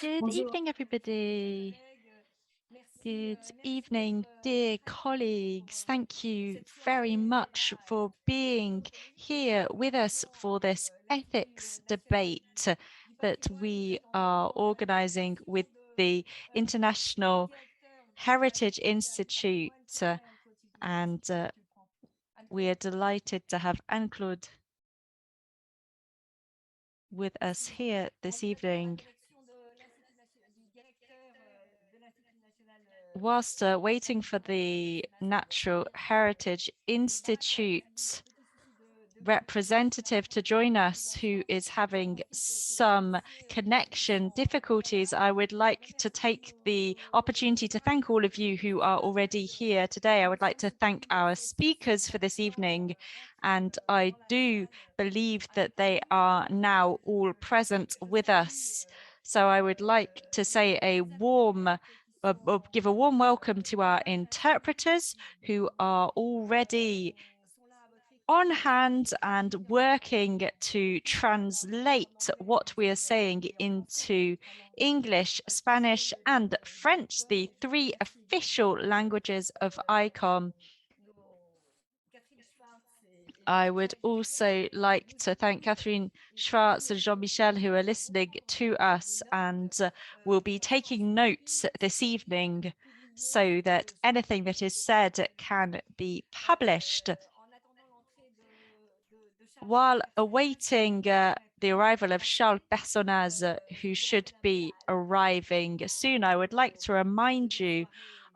Good evening, everybody. Good evening, dear colleagues. Thank you very much for being here with us for this ethics debate that we are organizing with the International Heritage Institute. And we are delighted to have Anne-Claude with us here this evening. Whilst waiting for the Natural Heritage Institute representative to join us, who is having some connection difficulties, I would like to take the opportunity to thank all of you who are already here today. I would like to thank our speakers for this evening, and I do believe that they are now all present with us. So I would like to say give a warm welcome to our interpreters who are already on hand and working to translate what we are saying into English, Spanish, and French, the three official languages of ICOM. I would also like to thank Catherine Schwartz and Jean-Michel, who are listening to us and will be taking notes this evening so that anything that is said can be published. While awaiting the arrival of Charles Personnaz, who should be arriving soon, I would like to remind you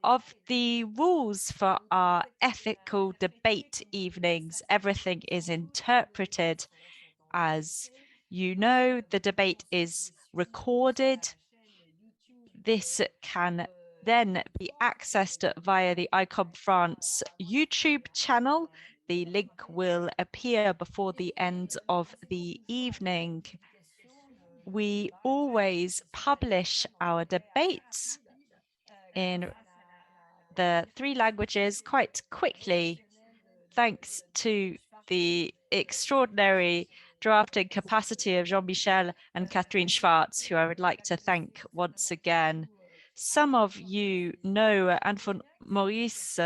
of the rules for our ethical debate evenings. Everything is interpreted. As you know, the debate is recorded. This can then be accessed via the ICOM France YouTube channel. The link will appear before the end of the evening. We always publish our debates in the three languages quite quickly, thanks to the extraordinary drafting capacity of Jean-Michel and Catherine Schwartz, who I would like to thank once again. Some of you know Anne Maurice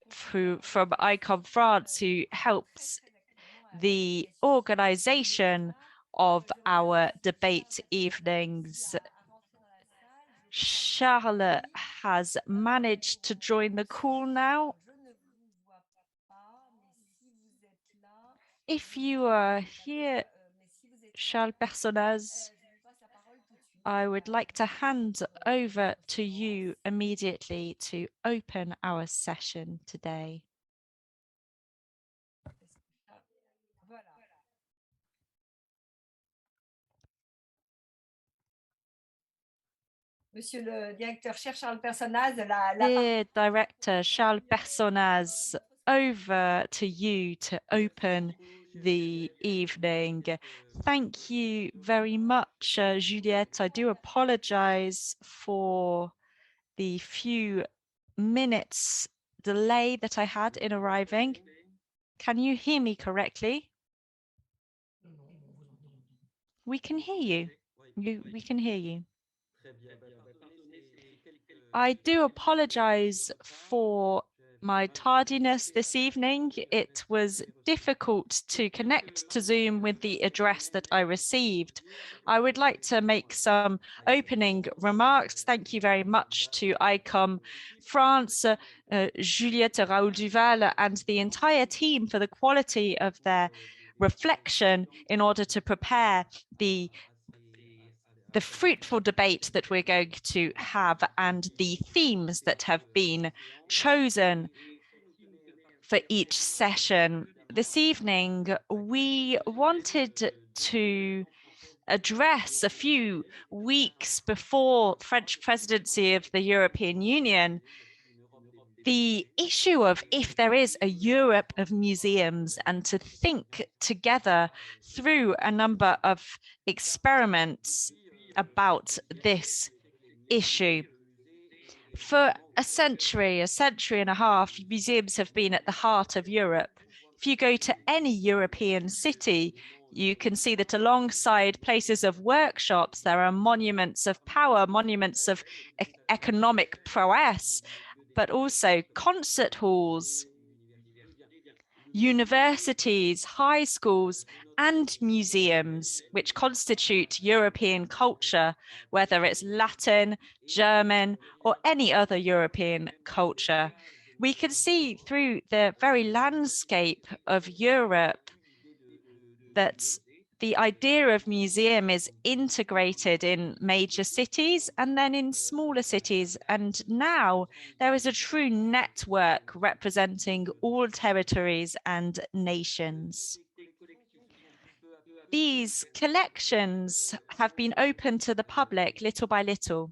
from ICOM France, who helps the organization of our debate evenings. Charles has managed to join the call now. If you are here, Charles Personnaz, I would like to hand over to you immediately to open our session today. Monsieur le directeur, Charles Personnaz, Dear Director Charles Personnaz, over to you to open the evening. Thank you very much, Juliette. I do apologize for the few minutes delay that I had in arriving. Can you hear me correctly? We can hear you. We can hear you. I do apologize for my tardiness this evening. It was difficult to connect to Zoom with the address that I received. I would like to make some opening remarks. Thank you very much to ICOM France, Juliette Raoul Duval, and the entire team for the quality of their reflection in order to prepare the fruitful debate that we're going to have and the themes that have been chosen for each session. This evening, we wanted to address a few weeks before French presidency of the European Union the issue of if there is a Europe of museums, and to think together through a number of experiments about this issue. For a century and a half, museums have been at the heart of Europe. If you go to any European city, you can see that alongside places of workshops, there are monuments of power, monuments of economic prowess, but also concert halls, universities, high schools, and museums, which constitute European culture, whether it's Latin, German, or any other European culture. We can see through the very landscape of Europe that the idea of museum is integrated in major cities and then in smaller cities. And now there is a true network representing all territories and nations. These collections have been open to the public little by little.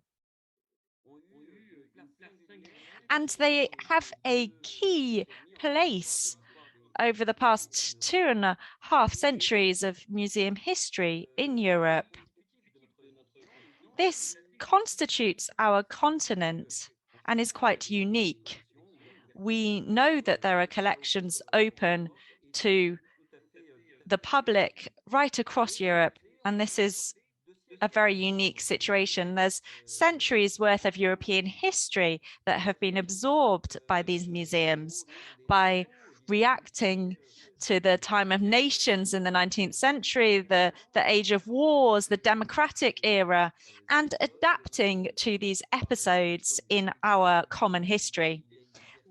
And they have a key place over the past 2.5 centuries of museum history in Europe. This constitutes our continent and is quite unique. We know that there are collections open to the public right across Europe, and this is a very unique situation. There's centuries worth of European history that have been absorbed by these museums by reacting to the time of nations in the 19th century, the age of wars, the democratic era, and adapting to these episodes in our common history.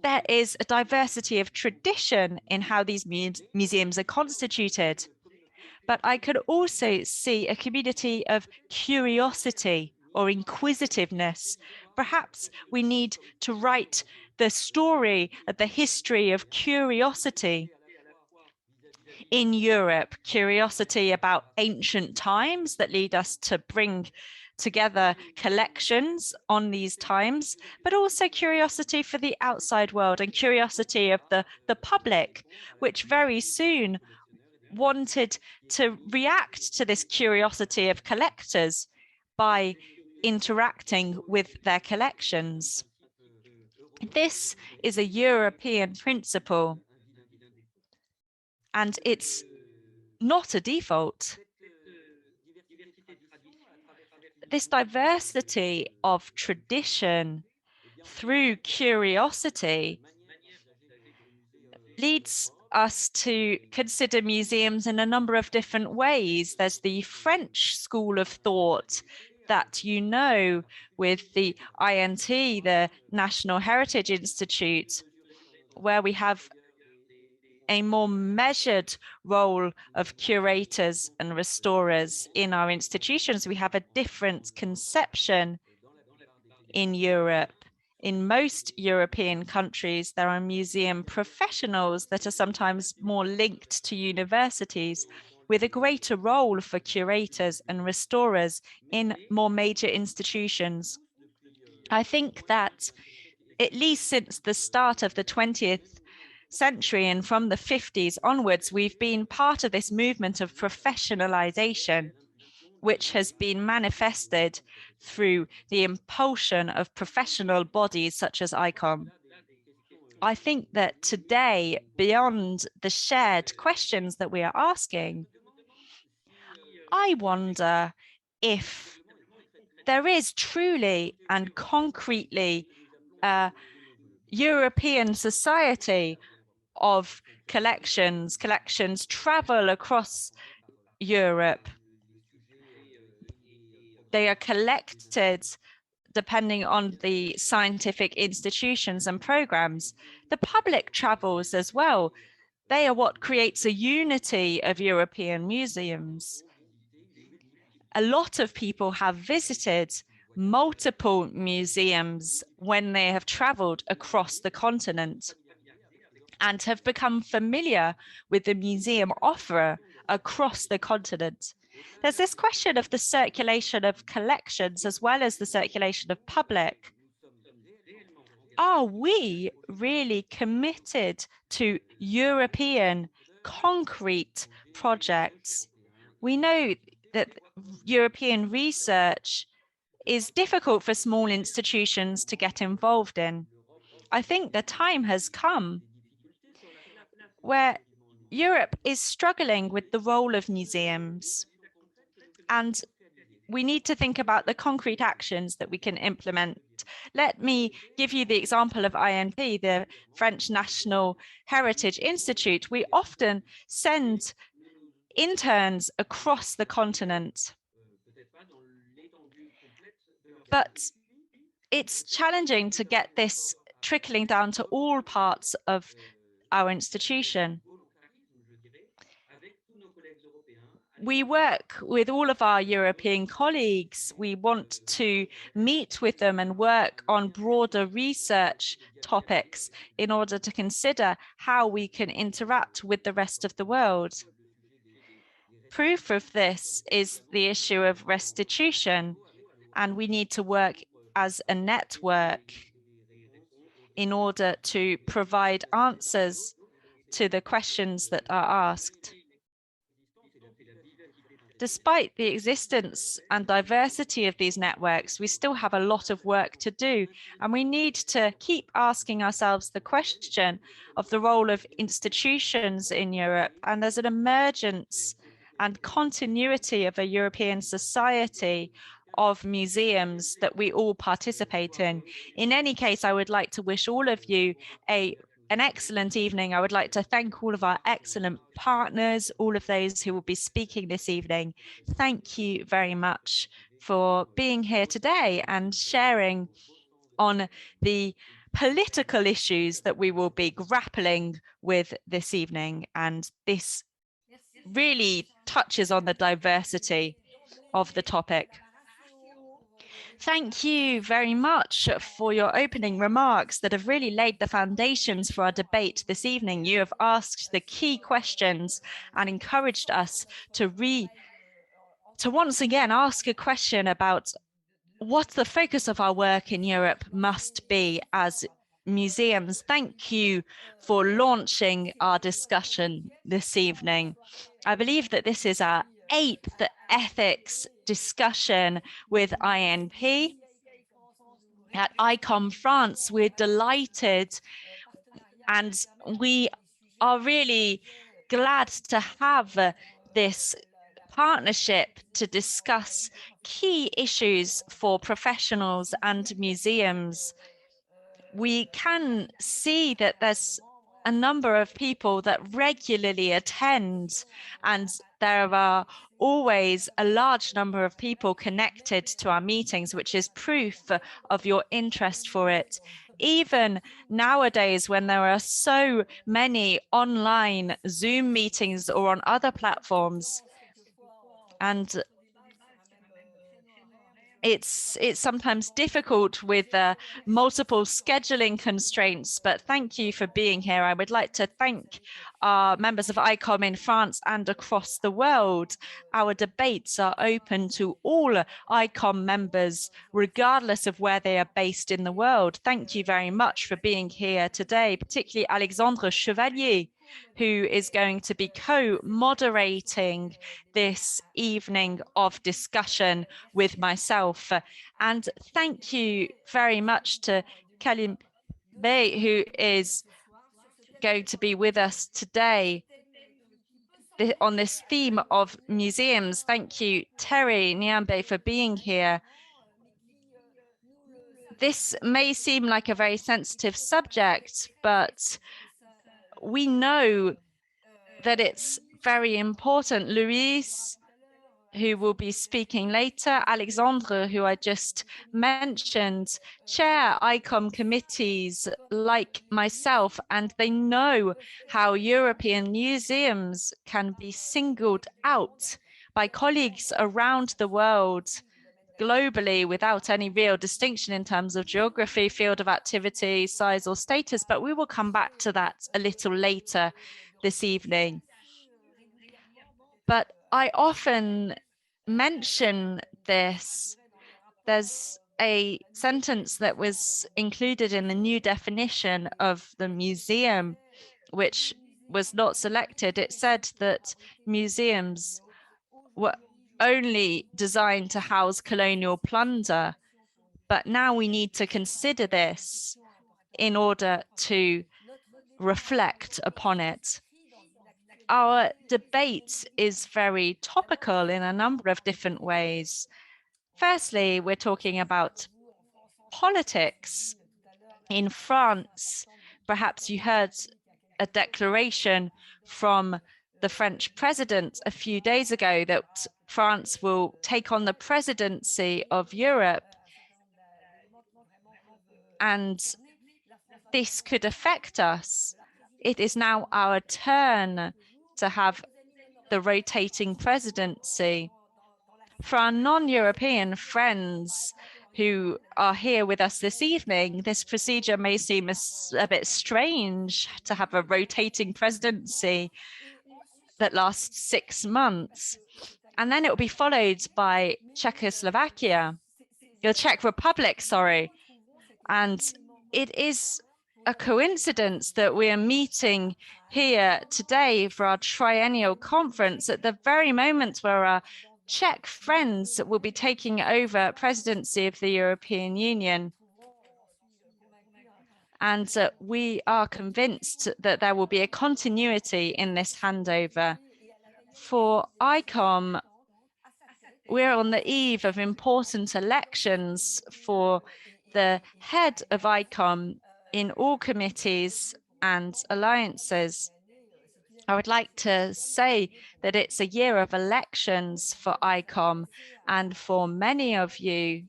There is a diversity of tradition in how these museums are constituted. But I could also see a community of curiosity or inquisitiveness. Perhaps we need to write the story of the history of curiosity in Europe, curiosity about ancient times that lead us to bring together collections on these times, but also curiosity for the outside world and curiosity of the public, which very soon wanted to react to this curiosity of collectors by interacting with their collections. This is a European principle, and it's not a default. This diversity of tradition through curiosity leads us to consider museums in a number of different ways. There's the French school of thought that you know with the INT, the National Heritage Institute, where we have a more measured role of curators and restorers in our institutions. We have a different conception in Europe. In most European countries, there are museum professionals that are sometimes more linked to universities, with a greater role for curators and restorers in more major institutions. I think that at least since the start of the 20th century and from the 50s onwards, we've been part of this movement of professionalization, which has been manifested through the impulsion of professional bodies such as ICOM. I think that today, beyond the shared questions that we are asking, I wonder if there is truly and concretely a European society of collections. Collections travel across Europe. They are collected depending on the scientific institutions and programs. The public travels as well. They are what creates a unity of European museums. A lot of people have visited multiple museums when they have traveled across the continent and have become familiar with the museum offer across the continent. There's this question of the circulation of collections as well as the circulation of public. Are we really committed to European concrete projects? We know that European research is difficult for small institutions to get involved in. I think the time has come where Europe is struggling with the role of museums, and we need to think about the concrete actions that we can implement. Let me give you the example of INP, the French National Heritage Institute. We often send interns across the continent, but it's challenging to get this trickling down to all parts of our institution. We work with all of our European colleagues. We want to meet with them and work on broader research topics in order to consider how we can interact with the rest of the world. Proof of this is the issue of restitution, and we need to work as a network in order to provide answers to the questions that are asked. Despite the existence and diversity of these networks, we still have a lot of work to do, and we need to keep asking ourselves the question of the role of institutions in Europe. And there's an emergence and continuity of a European society of museums that we all participate in. In any case, I would like to wish all of you an excellent evening. I would like to thank all of our excellent partners, all of those who will be speaking this evening. Thank you very much for being here today and sharing on the political issues that we will be grappling with this evening. And this really touches on the diversity of the topic. Thank you very much for your opening remarks that have really laid the foundations for our debate this evening. You have asked the key questions and encouraged us to once again ask a question about what the focus of our work in Europe must be as museums. Thank you for launching our discussion this evening. I believe that this is our 8th ethics discussion with INP. At ICOM France, we're delighted and we are really glad to have this partnership to discuss key issues for professionals and museums. We can see that there's a number of people that regularly attend, and there are always a large number of people connected to our meetings, which is proof of your interest for it. Even nowadays, when there are so many online Zoom meetings or on other platforms, and it's sometimes difficult with multiple scheduling constraints, but thank you for being here. I would like to thank our members of ICOM in France and across the world. Our debates are open to all ICOM members, regardless of where they are based in the world. Thank you very much for being here today, particularly Alexandre Chevalier, who is going to be co-moderating this evening of discussion with myself. And thank you very much to Kalim Bey, who is going to be with us today on this theme of museums. Thank you, Terry Niambe, for being here. This may seem like a very sensitive subject, but we know that it's very important. Louise, who will be speaking later, Alexandre, who I just mentioned, chair ICOM committees like myself, and they know how European museums can be singled out by colleagues around the world globally without any real distinction in terms of geography, field of activity, size or status, but we will come back to that a little later this evening. But I often mention this. There's a sentence that was included in the new definition of the museum, which was not selected. It said that museums were only designed to house colonial plunder, but now we need to consider this in order to reflect upon it. our debate is very topical in a number of different ways. Firstly, we're talking about politics. In France, perhaps you heard a declaration from the French president a few days ago that France will take on the presidency of Europe. And this could affect us. It is now our turn to have the rotating presidency. For our non-European friends who are here with us this evening, this procedure may seem a bit strange to have a rotating presidency that lasts 6 months. And then it will be followed by Czechoslovakia, the Czech Republic, sorry. And it is a coincidence that we are meeting here today for our triennial conference at the very moment where our Czech friends will be taking over presidency of the European Union. And we are convinced that there will be a continuity in this handover. For ICOM, we're on the eve of important elections for the head of ICOM in all committees and alliances. I would like to say that it's a year of elections for ICOM, and for many of you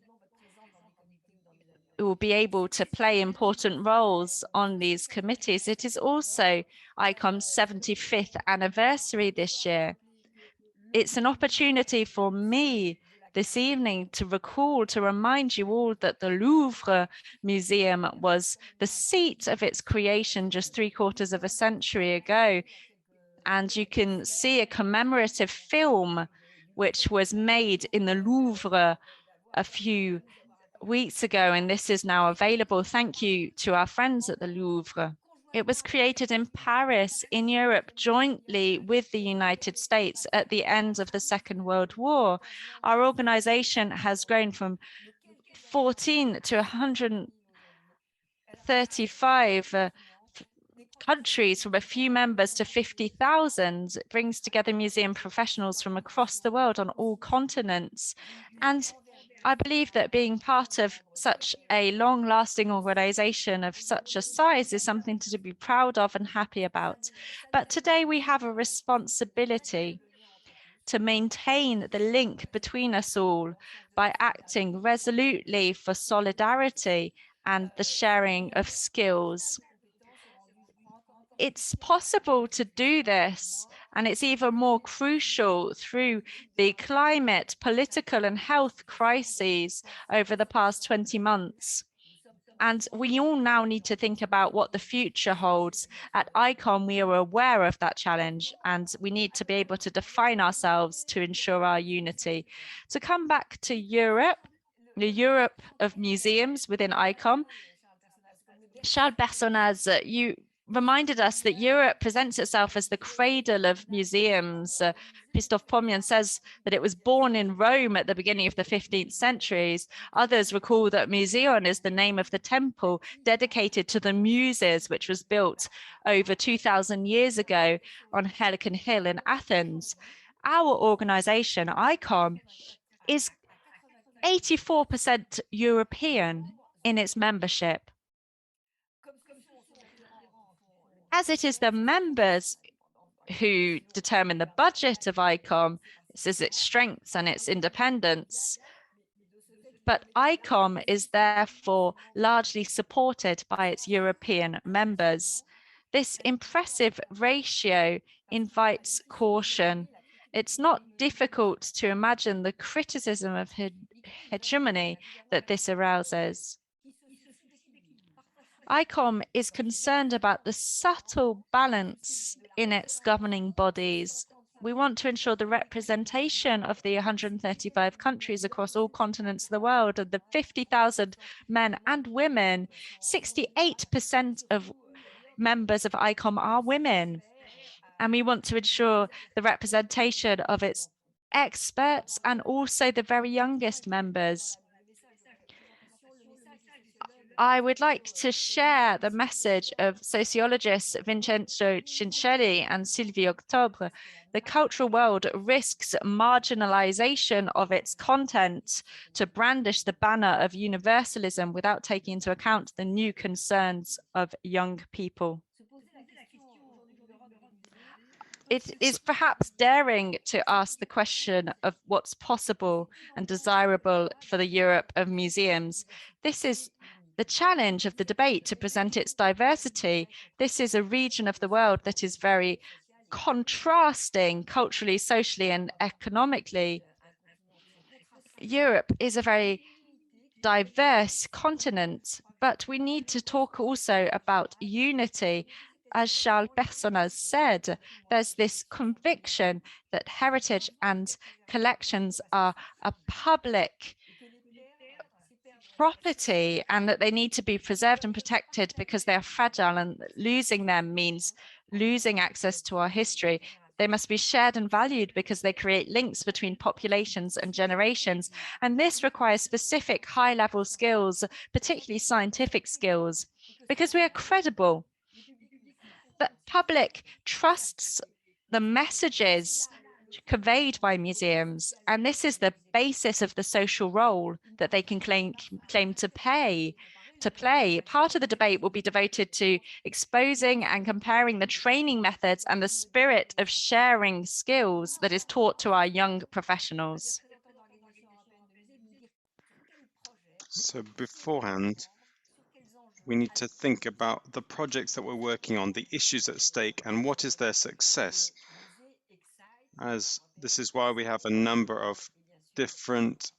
who will be able to play important roles on these committees. It is also ICOM's 75th anniversary this year. It's an opportunity for me this evening to recall, to remind you all that the Louvre Museum was the seat of its creation just 3/4 of a century ago. And you can see a commemorative film which was made in the Louvre a few weeks ago, and this is now available. Thank you to our friends at the Louvre. It was created in Paris, in Europe, jointly with the United States at the end of the Second World War. Our organization has grown from 14 to 135 countries, from a few members to 50,000. It brings together museum professionals from across the world on all continents. And I believe that being part of such a long-lasting organization of such a size is something to be proud of and happy about. But today we have a responsibility to maintain the link between us all by acting resolutely for solidarity and the sharing of skills. It's possible to do this, and it's even more crucial through the climate, political and health crises over the past 20 months. And we all now need to think about what the future holds. At ICOM, we are aware of that challenge, and we need to be able to define ourselves to ensure our unity. To come back to Europe, the Europe of museums within ICOM, Charles Bersonaz, you reminded us that Europe presents itself as the cradle of museums. Christophe Pommian says that it was born in Rome at the beginning of the 15th centuries. Others recall that Museion is the name of the temple dedicated to the Muses, which was built over 2,000 years ago on Helicon Hill in Athens. Our organization, ICOM, is 84% European in its membership. As it is the members who determine the budget of ICOM, this is its strengths and its independence, but ICOM is therefore largely supported by its European members. This impressive ratio invites caution. It's not difficult to imagine the criticism of hegemony that this arouses. ICOM is concerned about the subtle balance in its governing bodies. We want to ensure the representation of the 135 countries across all continents of the world, and the 50,000 men and women. 68% of members of ICOM are women. And we want to ensure the representation of its experts and also the very youngest members. I would like to share the message of sociologists Vincenzo Cincelli and Sylvie Octobre. The cultural world risks marginalization of its content to brandish the banner of universalism without taking into account the new concerns of young people. It is perhaps daring to ask the question of what's possible and desirable for the Europe of museums. This is the challenge of the debate to present its diversity. This is a region of the world that is very contrasting culturally, socially, and economically. Europe is a very diverse continent, but we need to talk also about unity. As Charles Personnaz said, there's this conviction that heritage and collections are a public property and that they need to be preserved and protected because they are fragile, and losing them means losing access to our history. They must be shared and valued because they create links between populations and generations. And this requires specific high-level skills, particularly scientific skills, because we are credible. The public trusts the messages conveyed by museums, and this is the basis of the social role that they can claim to play. Part of the debate will be devoted to exposing and comparing the training methods and the spirit of sharing skills that is taught to our young professionals. So beforehand, we need to think about the projects that we're working on, the issues at stake, and what is their success. As this is why we have a number of different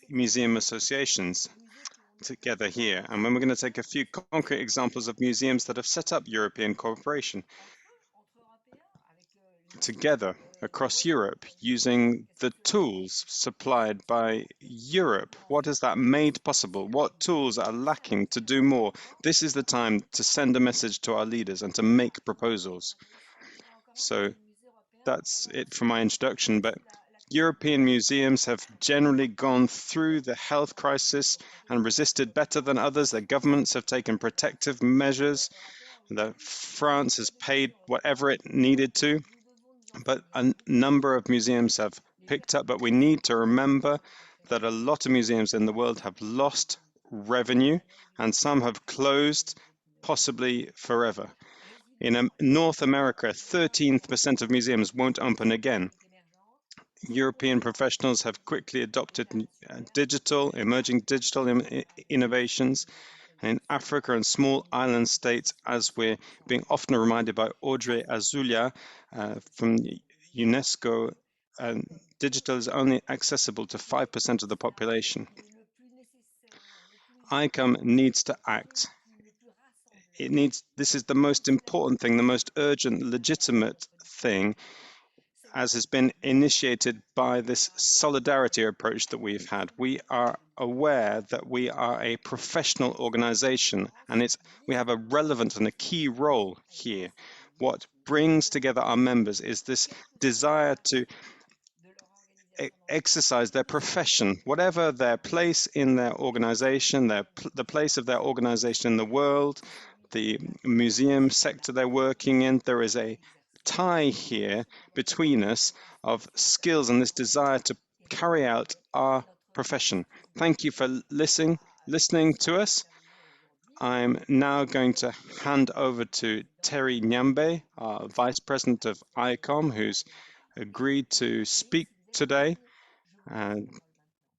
museum associations together here. And when we're going to take a few concrete examples of museums that have set up European cooperation together across Europe using the tools supplied by Europe. What has that made possible? What tools are lacking to do more? This is the time to send a message to our leaders and to make proposals. So that's it for my introduction, but European museums have generally gone through the health crisis and resisted better than others. Their governments have taken protective measures. France has paid whatever it needed to, but a number of museums have picked up. But we need to remember that a lot of museums in the world have lost revenue and some have closed, possibly forever. In North America, 13% of museums won't open again. European professionals have quickly adopted emerging digital innovations. In Africa and small island states, as we're being often reminded by Audrey Azoulay from UNESCO, digital is only accessible to 5% of the population. ICOM needs to act. This is the most important thing, the most urgent, legitimate thing, as has been initiated by this solidarity approach that we've had. We are aware that we are a professional organization and we have a relevant and a key role here. What brings together our members is this desire to exercise their profession, whatever their place in their organization, the place of their organization in the world, the museum sector they're working in. There is a tie here between us of skills and this desire to carry out our profession. Thank you for listening to us. I'm now going to hand over to Terry Nyambe, our Vice President of ICOM, who's agreed to speak today, and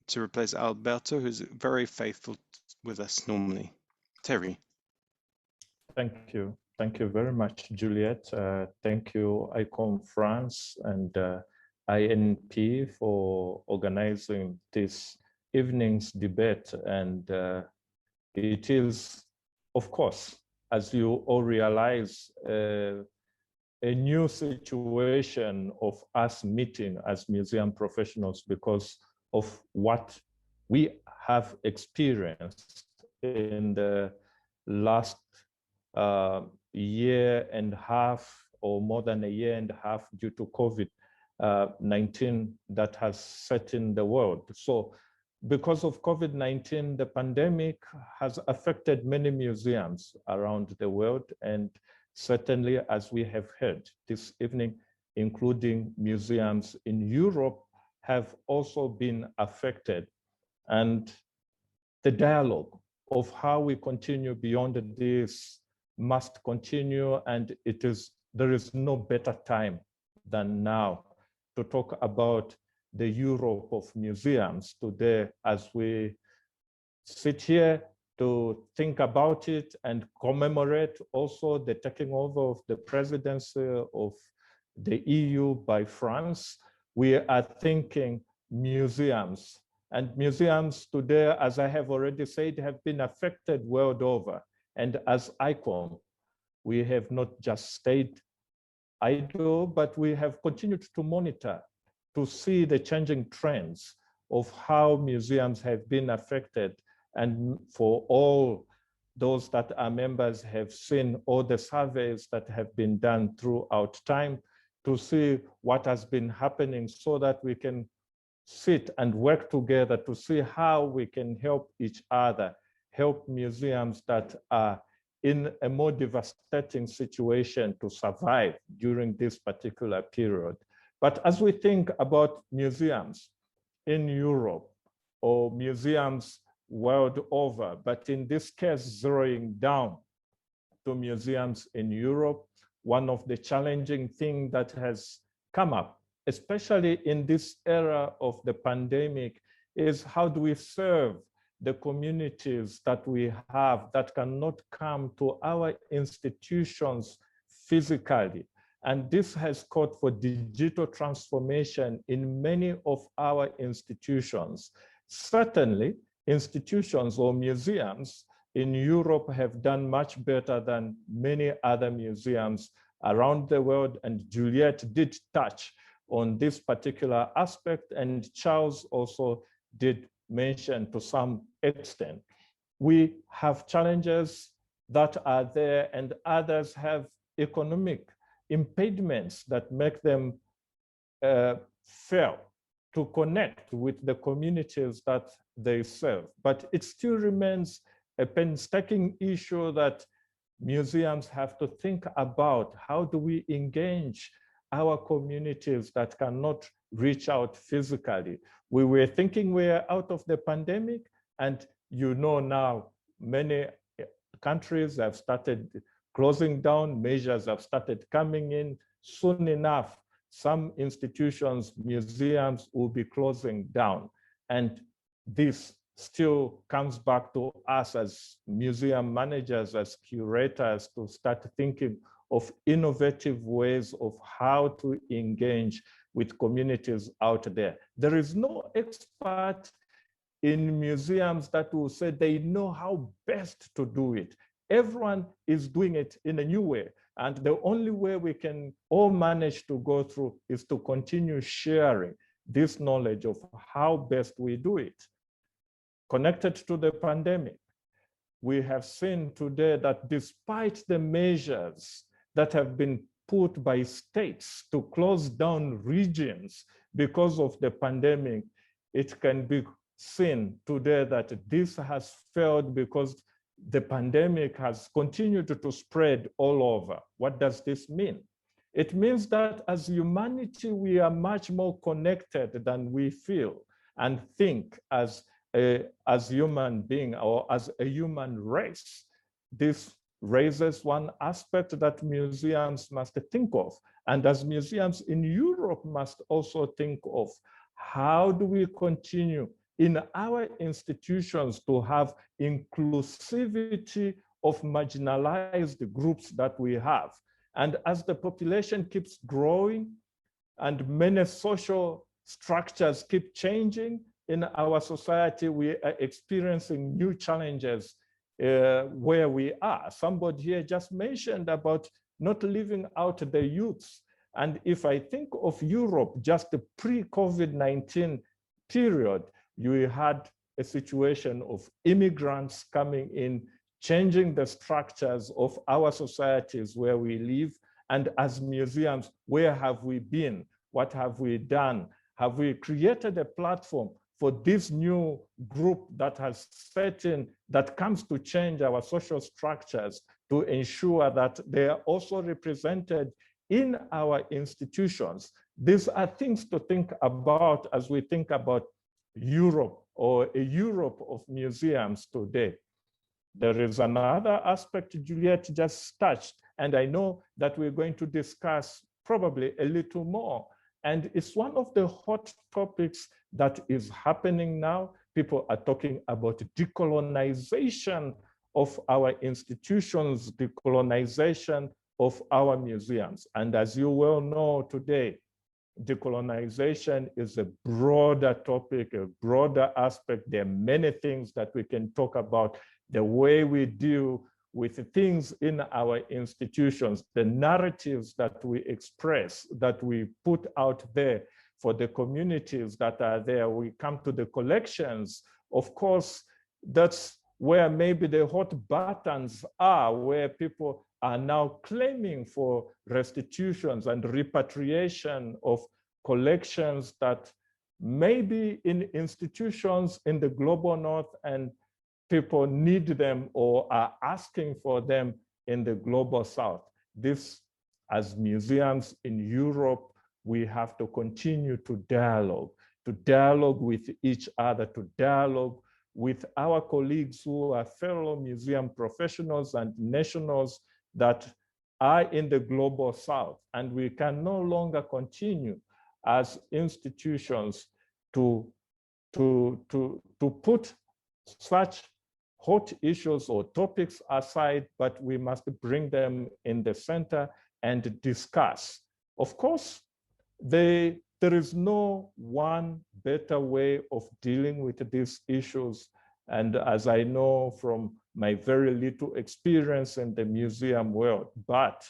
to replace Alberto, who's very faithful with us normally. Terry. Thank you. Thank you very much, Juliette. Thank you, ICOM France and INP for organizing this evening's debate. And it is, of course, as you all realize, a new situation of us meeting as museum professionals because of what we have experienced in the last year and a half, or more than a year and a half, due to COVID-19 that has set in the world. So because of COVID-19, the pandemic has affected many museums around the world, and certainly, as we have heard this evening, including museums in Europe, have also been affected. And the dialogue of how we continue beyond this must continue, and there is no better time than now to talk about the Europe of museums today, as we sit here to think about it and commemorate also the taking over of the presidency of the EU by France. We are thinking museums, and museums today, as I have already said, have been affected world over. And as ICOM, we have not just stayed idle, but we have continued to monitor to see the changing trends of how museums have been affected. And for all those that are members have seen all the surveys that have been done throughout time to see what has been happening, so that we can sit and work together to see how we can help each other, help museums that are in a more devastating situation to survive during this particular period. But as we think about museums in Europe or museums world over, but in this case, zeroing down to museums in Europe, one of the challenging things that has come up, especially in this era of the pandemic, is how do we serve the communities that we have that cannot come to our institutions physically. And this has called for digital transformation in many of our institutions. Certainly, institutions or museums in Europe have done much better than many other museums around the world. And Juliette did touch on this particular aspect, and Charles also did mention to some extent. We have challenges that are there, and others have economic impediments that make them fail to connect with the communities that they serve. But it still remains a painstaking issue that museums have to think about. How do we engage our communities that cannot reach out physically? We were thinking we're out of the pandemic, and you know now many countries have started closing down, measures have started coming in. Soon enough, some institutions, museums will be closing down. And this still comes back to us as museum managers, as curators, to start thinking of innovative ways of how to engage with communities out there. There is no expert in museums that will say they know how best to do it. Everyone is doing it in a new way. And the only way we can all manage to go through is to continue sharing this knowledge of how best we do it. Connected to the pandemic, we have seen today that despite the measures that have been put by states to close down regions because of the pandemic, it can be seen today that this has failed because the pandemic has continued to spread all over. What does this mean? It means that as humanity, we are much more connected than we feel and think as human being or as a human race. This raises one aspect that museums must think of. And as museums in Europe must also think of, how do we continue in our institutions to have inclusivity of marginalized groups that we have? And as the population keeps growing and many social structures keep changing in our society, we are experiencing new challenges where we are. Somebody here just mentioned about not leaving out the youths. And if I think of Europe, just the pre-COVID-19 period, you had a situation of immigrants coming in, changing the structures of our societies where we live. And as museums, where have we been? What have we done? Have we created a platform for this new group that has set in, that comes to change our social structures to ensure that they are also represented in our institutions. These are things to think about as we think about Europe, or a Europe of museums today. There is another aspect Juliette just touched, and I know that we're going to discuss probably a little more. And it's one of the hot topics that is happening now. People are talking about decolonization of our institutions, decolonization of our museums. And as you well know today, decolonization is a broader topic, a broader aspect. There are many things that we can talk about. The way we deal with things in our institutions, the narratives that we express, that we put out there for the communities that are there. We come to the collections. Of course, that's where maybe the hot buttons are, where people are now claiming for restitutions and repatriation of collections that may be in institutions in the global north, and people need them or are asking for them in the global south. This, as museums in Europe, we have to continue to dialogue with each other, to dialogue with our colleagues who are fellow museum professionals and nationals that are in the global south. And we can no longer continue as institutions to put such hot issues or topics aside, but we must bring them in the center and discuss. Of course, there is no one better way of dealing with these issues. And as I know from my very little experience in the museum world, but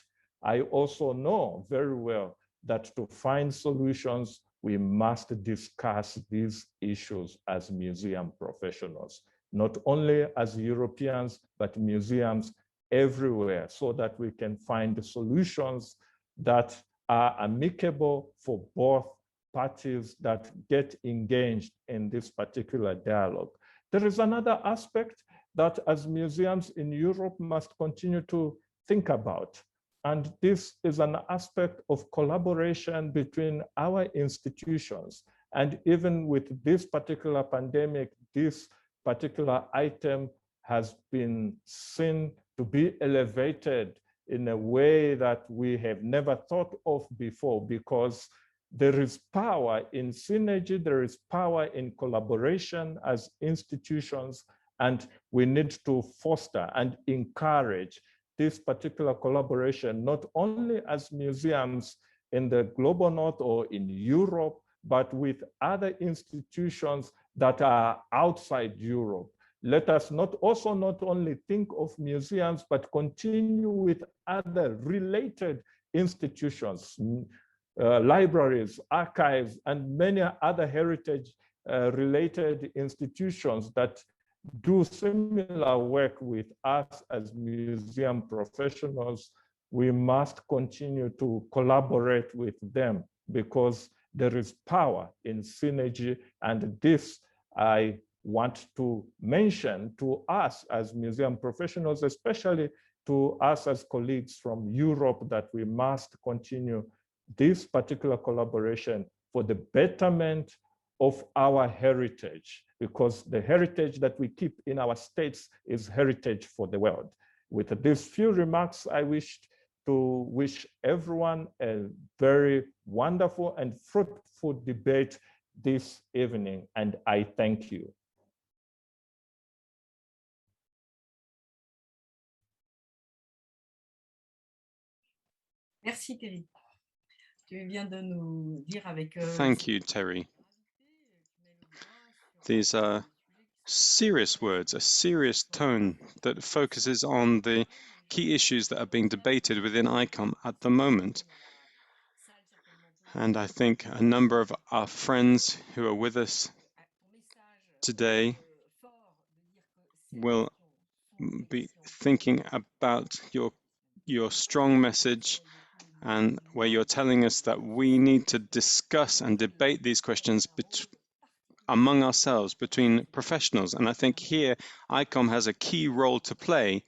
I also know very well that to find solutions, we must discuss these issues as museum professionals, not only as Europeans, but museums everywhere, so that we can find solutions that are amicable for both parties that get engaged in this particular dialogue. There is another aspect that as museums in Europe must continue to think about. And this is an aspect of collaboration between our institutions. And even with this particular pandemic, this particular item has been seen to be elevated in a way that we have never thought of before, because there is power in synergy, there is power in collaboration as institutions, and we need to foster and encourage this particular collaboration, not only as museums in the global north or in Europe, but with other institutions that are outside Europe. Let us not only think of museums, but continue with other related institutions, libraries, archives, and many other heritage related institutions that do similar work with us as museum professionals. We must continue to collaborate with them, because there is power in synergy. And this I want to mention to us as museum professionals, especially to us as colleagues from Europe, that we must continue this particular collaboration for the betterment of our heritage, because the heritage that we keep in our states is heritage for the world. With these few remarks, I wish to wish everyone a very wonderful and fruitful debate this evening, and I thank you. Merci Terry. Tu viens de nous dire avec Thank you, Terry. These are serious words, a serious tone that focuses on the key issues that are being debated within ICOM at the moment. And I think a number of our friends who are with us today will be thinking about your strong message, and where you're telling us that we need to discuss and debate these questions among ourselves, between professionals. And I think here ICOM has a key role to play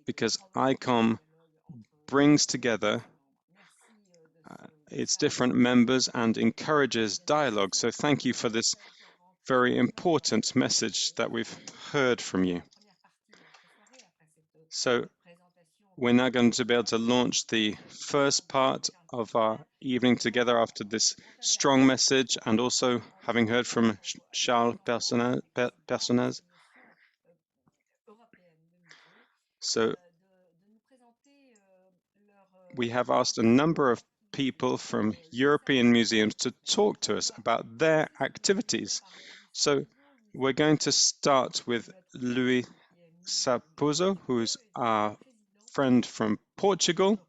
because ICOM brings together its different members and encourages dialogue. So thank you for this very important message that we've heard from you. So we're now going to be able to launch the first part of our evening together after this strong message and also having heard from Charles Personnaz. So we have asked a number of people from European museums to talk to us about their activities. So we're going to start with Luis Saposo, who's our friend from Portugal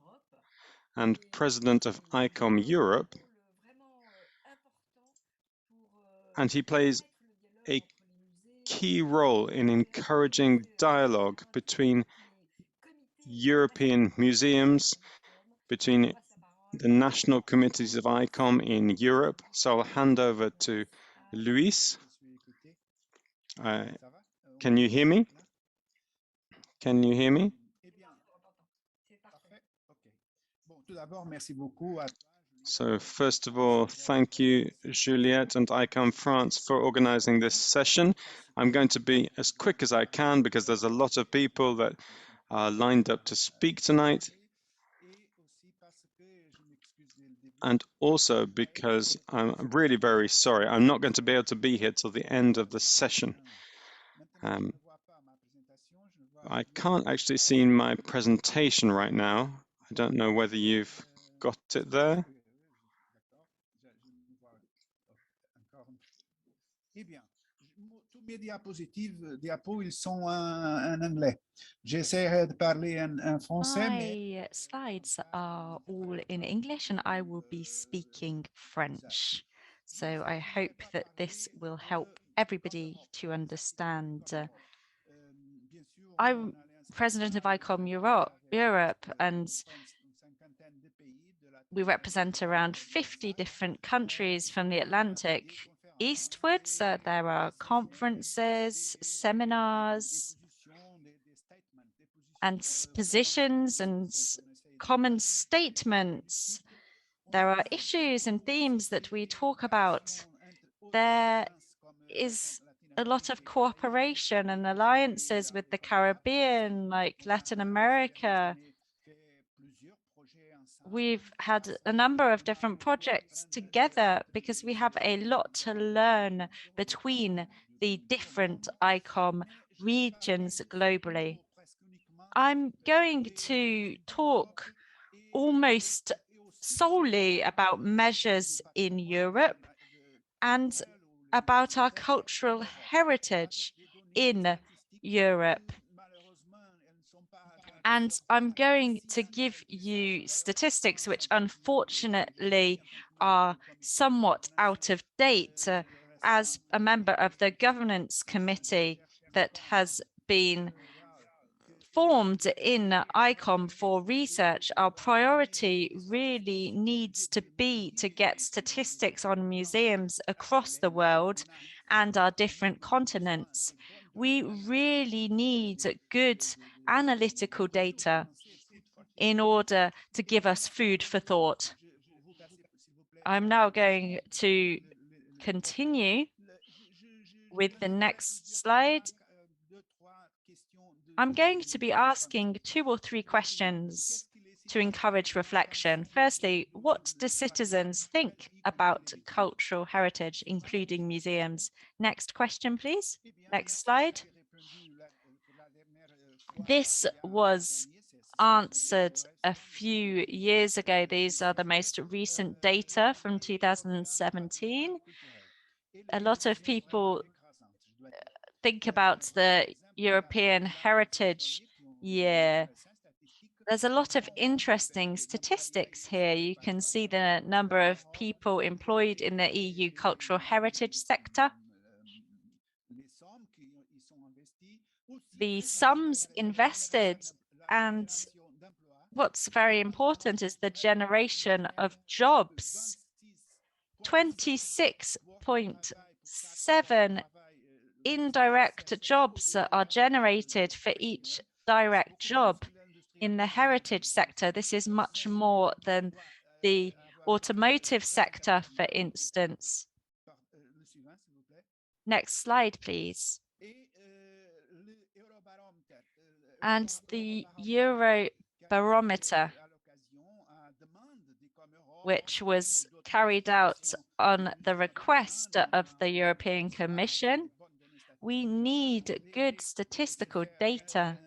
and president of ICOM Europe. And he plays a key role in encouraging dialogue between European museums, between the national committees of ICOM in Europe. So I'll hand over to Luis. Can you hear me? Can you hear me? So first of all, thank you, Juliette and ICOM France for organizing this session. I'm going to be as quick as I can because there's a lot of people that are lined up to speak tonight. And also because I'm really very sorry, I'm not going to be able to be here till the end of the session. I can't actually see my presentation right now. I don't know whether you've got it there. Tous mes diapos, ils sont en anglais. J'essaierai de parler en français. My slides are all in English and I will be speaking French. So I hope that this will help everybody to understand. I'm president of ICOM Europe, and we represent around 50 different countries from the Atlantic eastwards. There are conferences, seminars, and positions and common statements. There are issues and themes that we talk about. There is a lot of cooperation and alliances with the Caribbean, like Latin America. We've had a number of different projects together because we have a lot to learn between the different ICOM regions globally. I'm going to talk almost solely about measures in Europe and about our cultural heritage in Europe. And I'm going to give you statistics which unfortunately are somewhat out of date. As a member of the governance committee that has been formed in ICOM for research, our priority really needs to be to get statistics on museums across the world and our different continents. We really need good analytical data in order to give us food for thought. I'm now going to continue with the next slide. I'm going to be asking 2 or 3 questions to encourage reflection. Firstly, what do citizens think about cultural heritage, including museums? Next question, please. Next slide. This was answered a few years ago. These are the most recent data from 2017. A lot of people think about the European Heritage Year. There's a lot of interesting statistics here. You can see the number of people employed in the EU cultural heritage sector. The sums invested, and what's very important is the generation of jobs. 26.7 indirect jobs are generated for each direct job in the heritage sector. This is much more than the automotive sector, for instance. Next slide, please. And the Eurobarometer, which was carried out on the request of the European Commission. We need good statistical data.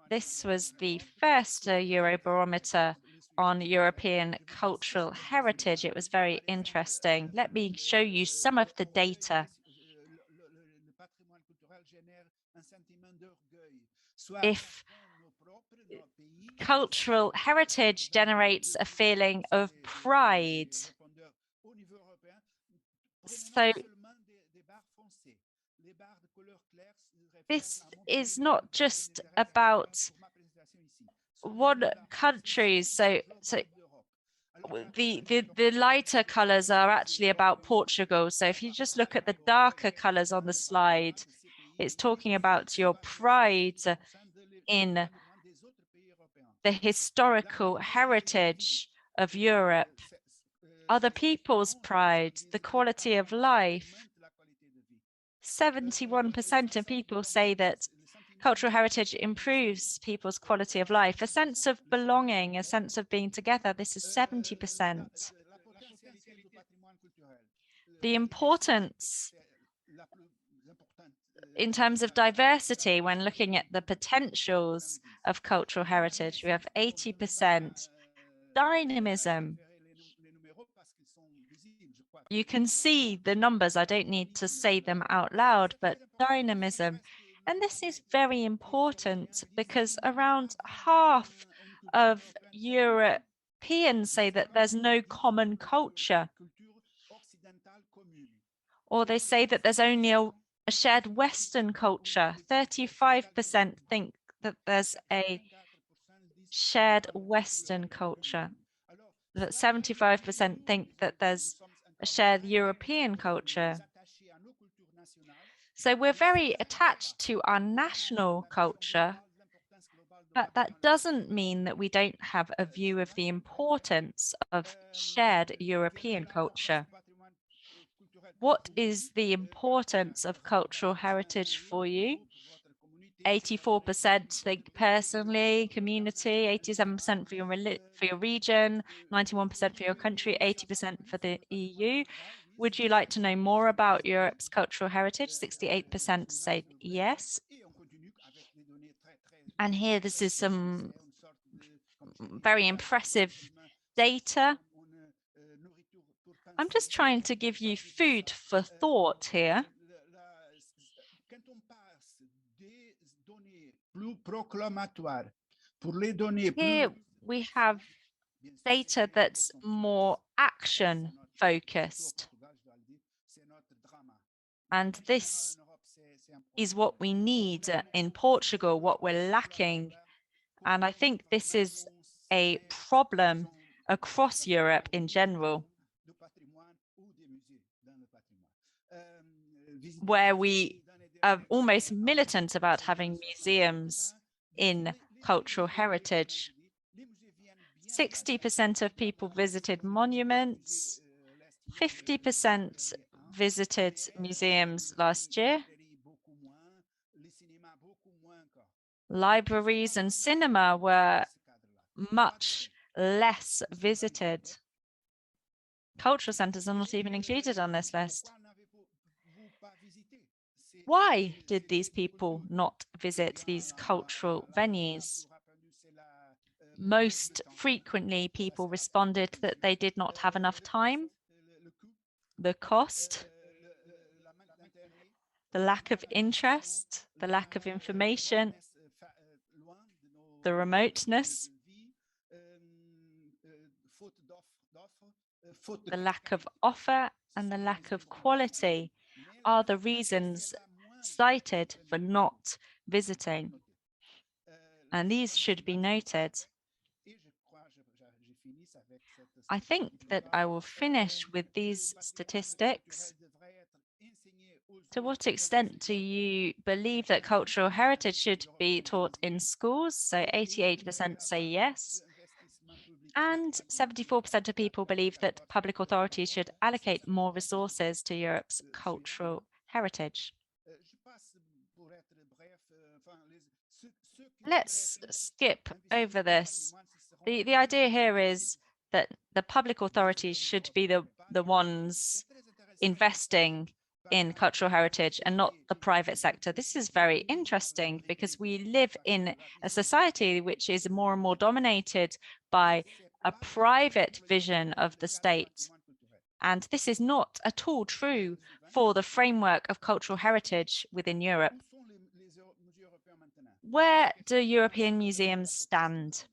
This was the first Eurobarometer on European cultural heritage. It was very interesting. Let me show you some of the data. If cultural heritage generates a feeling of pride, so this is not just about one country. So the lighter colors are actually about Portugal. So if you just look at the darker colors on the slide, it's talking about your pride in the historical heritage of Europe, other people's pride, the quality of life. 71% of people say that cultural heritage improves people's quality of life. A sense of belonging, a sense of being together, this is 70%. The importance in terms of diversity, when looking at the potentials of cultural heritage, we have 80%. Dynamism. You can see the numbers, I don't need to say them out loud, but dynamism. And this is very important because around half of Europeans say that there's no common culture, or they say that there's only a shared Western culture. 35% think that there's a shared Western culture. That 75% think that there's a shared European culture. So we're very attached to our national culture, but that doesn't mean that we don't have a view of the importance of shared European culture. What is the importance of cultural heritage for you? 84% think personally, community, 87% for your region, 91% for your country, 80% for the EU. Would you like to know more about Europe's cultural heritage? 68% say yes. And here, this is some very impressive data. I'm just trying to give you food for thought here. Here we have data that's more action focused. And this is what we need in Portugal, what we're lacking. And I think this is a problem across Europe in general, where we are almost militant about having museums in cultural heritage. 60% of people visited monuments, 50% visited museums last year. Libraries and cinema were much less visited. Cultural centers are not even included on this list. Why did these people not visit these cultural venues? Most frequently, people responded that they did not have enough time, the cost, the lack of interest, the lack of information, the remoteness, the lack of offer, and the lack of quality are the reasons cited for not visiting. And these should be noted. I think that I will finish with these statistics. To what extent do you believe that cultural heritage should be taught in schools? So 88% say yes. And 74% of people believe that public authorities should allocate more resources to Europe's cultural heritage. Let's skip over this. The idea here is that the public authorities should be the ones investing in cultural heritage and not the private sector. This is very interesting because we live in a society which is more and more dominated by a private vision of the state. And this is not at all true for the framework of cultural heritage within Europe. Where do European museums stand?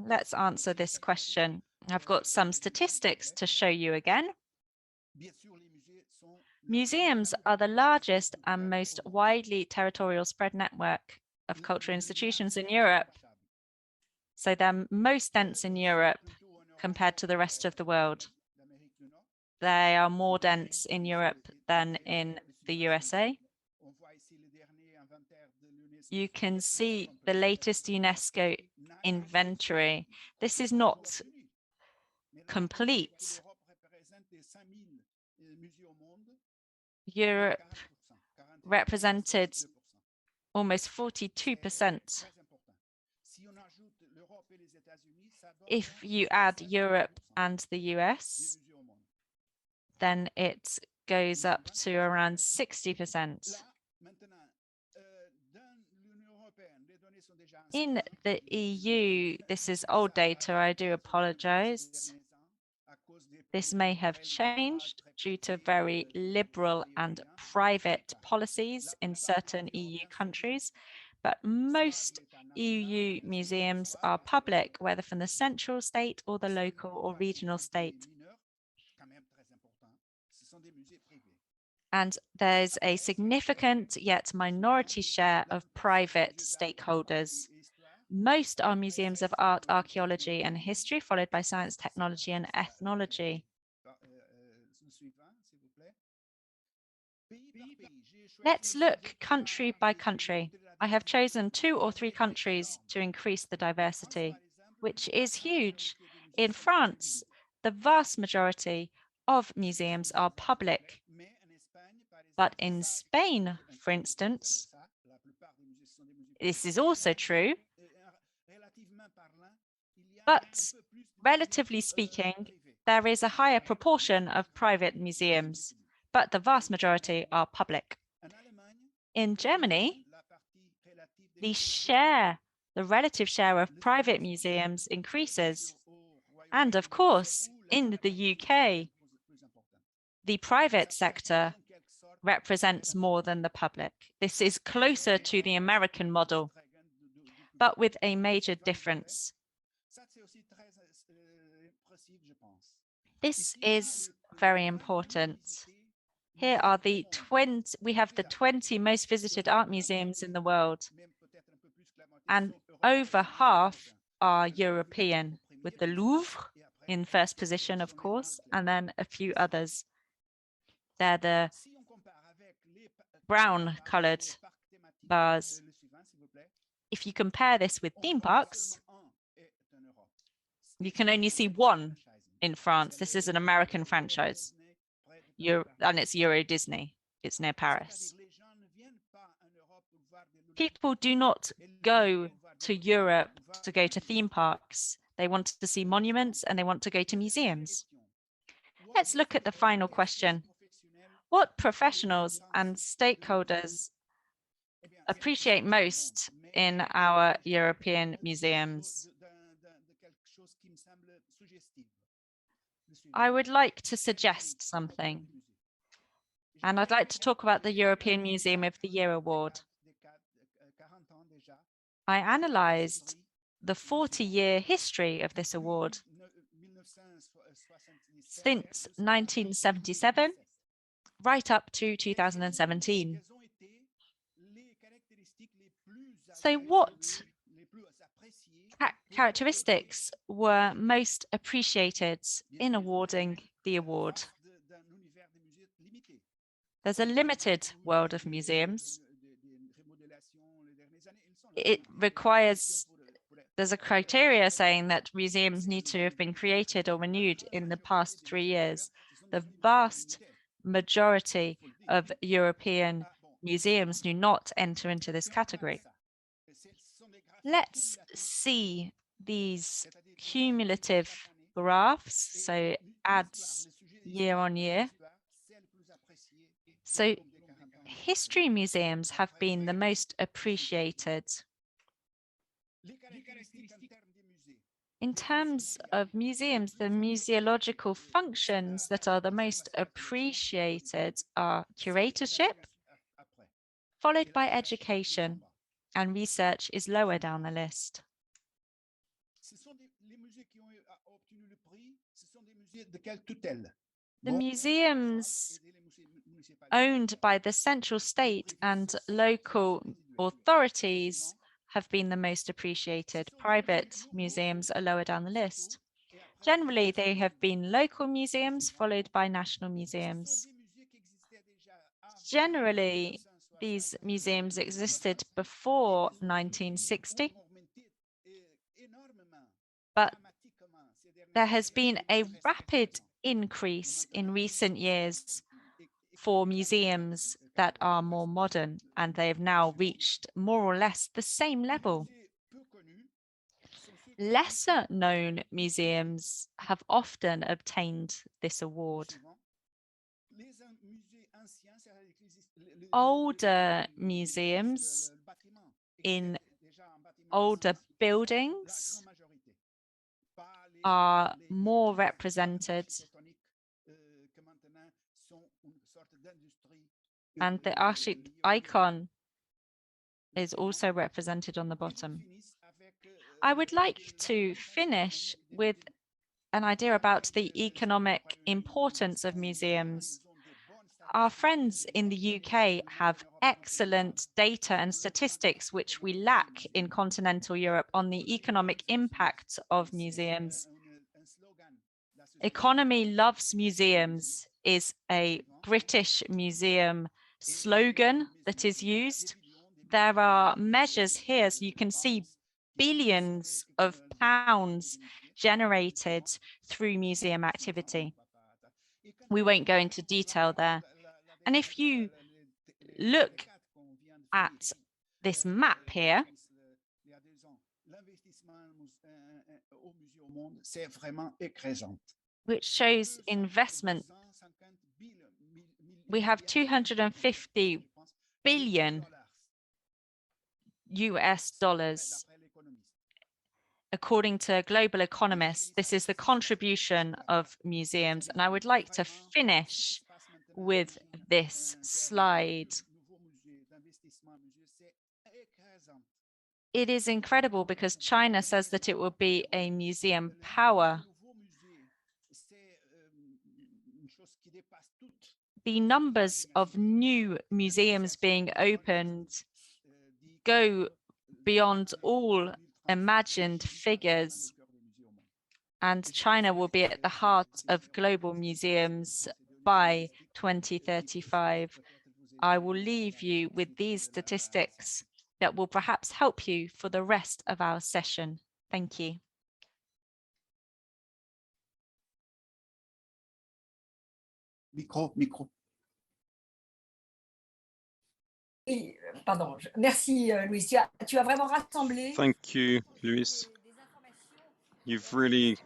Let's answer this question. I've got some statistics to show you again. Museums are the largest and most widely territorial spread network of cultural institutions in Europe. So they're most dense in Europe compared to the rest of the world. They are more dense in Europe than in the USA. You can see the latest UNESCO inventory. This is not complete. Europe represented almost 42%. If you add Europe and the US, then it goes up to around 60%. In the EU, this is old data, I do apologize. This may have changed due to very liberal and private policies in certain EU countries, but most EU museums are public, whether from the central state or the local or regional state. And there's a significant yet minority share of private stakeholders. Most are museums of art, archaeology, and history, followed by science, technology, and ethnology. Let's look country by country. I have chosen 2 or 3 countries to increase the diversity, which is huge. In France, the vast majority of museums are public. But in Spain, for instance, this is also true. But relatively speaking, there is a higher proportion of private museums, but the vast majority are public. In Germany, the relative share of private museums increases. And of course, in the UK, the private sector represents more than the public. This is closer to the American model, but with a major difference. This is very important. Here are we have the 20 most visited art museums in the world, and over half are European, with the Louvre in first position, of course, and then a few others. They're the brown-colored bars. If you compare this with theme parks, you can only see one in France. This is an American franchise, and it's Euro Disney. It's near Paris. People do not go to Europe to go to theme parks. They want to see monuments and they want to go to museums. Let's look at the final question. What professionals and stakeholders appreciate most in our European museums? I would like to suggest something, and I'd like to talk about the European Museum of the Year Award. I analyzed the 40-year history of this award. Since 1977, right up to 2017. So what characteristics were most appreciated in awarding the award? There's a limited world of museums. It requires, there's a criteria saying that museums need to have been created or renewed in the past 3 years. The vast majority of European museums do not enter into this category. Let's see these cumulative graphs, so adds year on year. So history museums have been the most appreciated. In terms of museums, the museological functions that are the most appreciated are curatorship, followed by education, and research is lower down the list. The museums owned by the central state and local authorities have been the most appreciated. Private museums are lower down the list. Generally, they have been local museums followed by national museums. Generally, these museums existed before 1960, but there has been a rapid increase in recent years for museums that are more modern, and they have now reached more or less the same level. Lesser known museums have often obtained this award. Older museums in older buildings are more represented, and the icon is also represented on the bottom. I would like to finish with an idea about the economic importance of museums. Our friends in the UK have excellent data and statistics which we lack in continental Europe on the economic impact of museums. Economy loves museums is a British museum slogan that is used. There are measures here, so you can see billions of pounds generated through museum activity. We won't go into detail there. And if you look at this map here, which shows investment, we have 250 billion US dollars. According to Global Economists, this is the contribution of museums. And I would like to finish with this slide. It is incredible because China says that it will be a museum power. The numbers of new museums being opened go beyond all imagined figures, and China will be at the heart of global museums by 2035. I will leave you with these statistics that will perhaps help you for the rest of our session. Thank you. Micro. Pardon, merci Louise. Tu as vraiment rassemblé. Thank you, Luis. You've really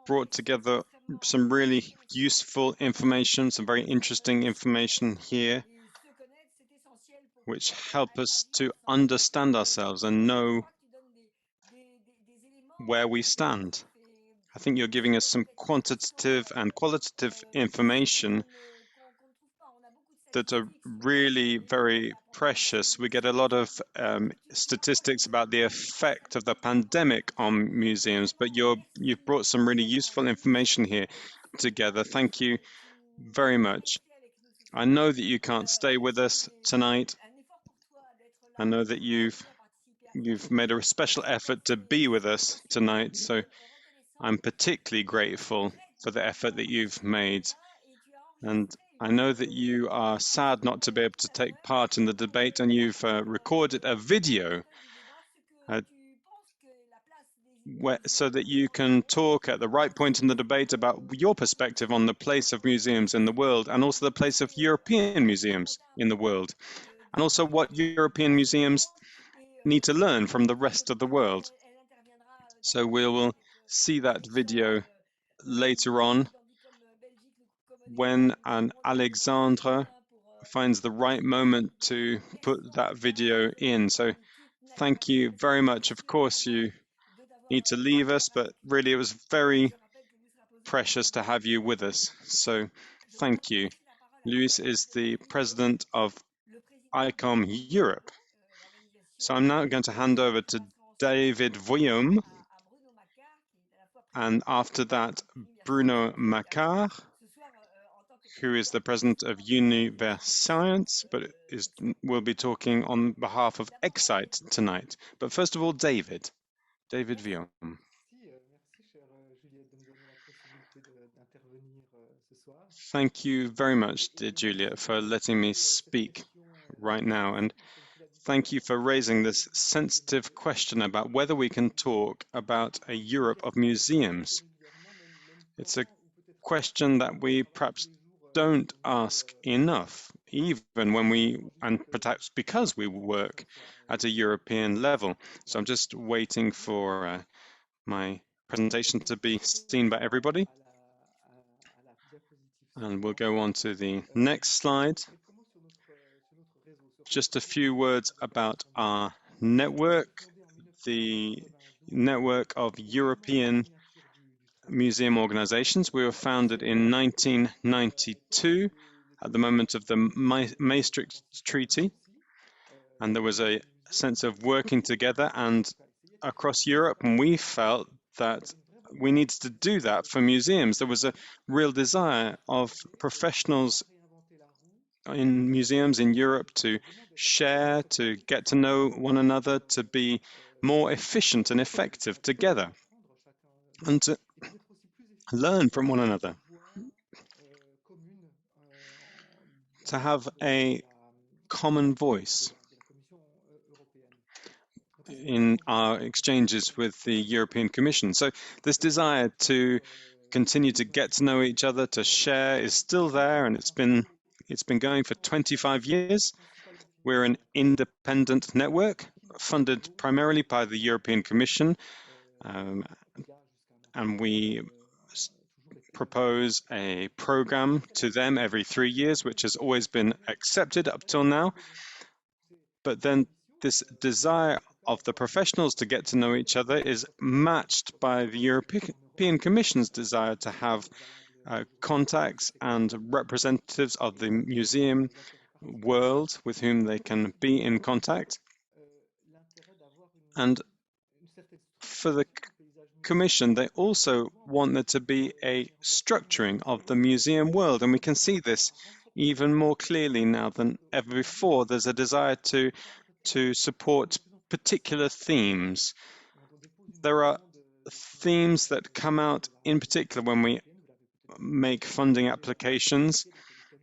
brought together some really useful information, some very interesting information here, which help us to understand ourselves and know where we stand. I think you're giving us some quantitative and qualitative information that are really very precious. We get a lot of statistics about the effect of the pandemic on museums, but you've brought some really useful information here together. Thank you very much. I know that you can't stay with us tonight. I know that you've you've made a special effort to be with us tonight, so I'm particularly grateful for the effort that you've made. And I know that you are sad not to be able to take part in the debate, and you've recorded a video so that you can talk at the right point in the debate about your perspective on the place of museums in the world, and also the place of European museums in the world, and also what European museums need to learn from the rest of the world. So we will see that video later on when Alexandre finds the right moment to put that video in. So thank you very much. Of course, you need to leave us, but really it was very precious to have you with us. So thank you. Luis is the president of ICOM Europe. So I'm now going to hand over to David Vuillaume, and after that, Bruno Macquart, who is the president of Univers Science, but will be talking on behalf of Excite tonight. But first of all, David Vuillaume. Thank you very much, dear Juliet, for letting me speak right now, and thank you for raising this sensitive question about whether we can talk about a Europe of museums. It's a question that we perhaps don't ask enough, even when and perhaps because we work at a European level. So I'm just waiting for my presentation to be seen by everybody. And we'll go on to the next slide. Just a few words about our network, the network of European museum organizations. We were founded in 1992 at the moment of the Maastricht Treaty, and there was a sense of working together and across Europe, and we felt that we needed to do that for museums. There was a real desire of professionals in museums in Europe to share, to get to know one another, to be more efficient and effective together, and to learn from one another, to have a common voice in our exchanges with the European Commission. So this desire to continue to get to know each other, to share, is still there, and it's been going for 25 years. We're an independent network funded primarily by the European Commission, and we propose a program to them every 3 years, which has always been accepted up till now. But then this desire of the professionals to get to know each other is matched by the European Commission's desire to have contacts and representatives of the museum world with whom they can be in contact. And for the Commission, they also want there to be a structuring of the museum world, and we can see this even more clearly now than ever before. There's a desire to support particular themes. There are themes that come out in particular when we make funding applications.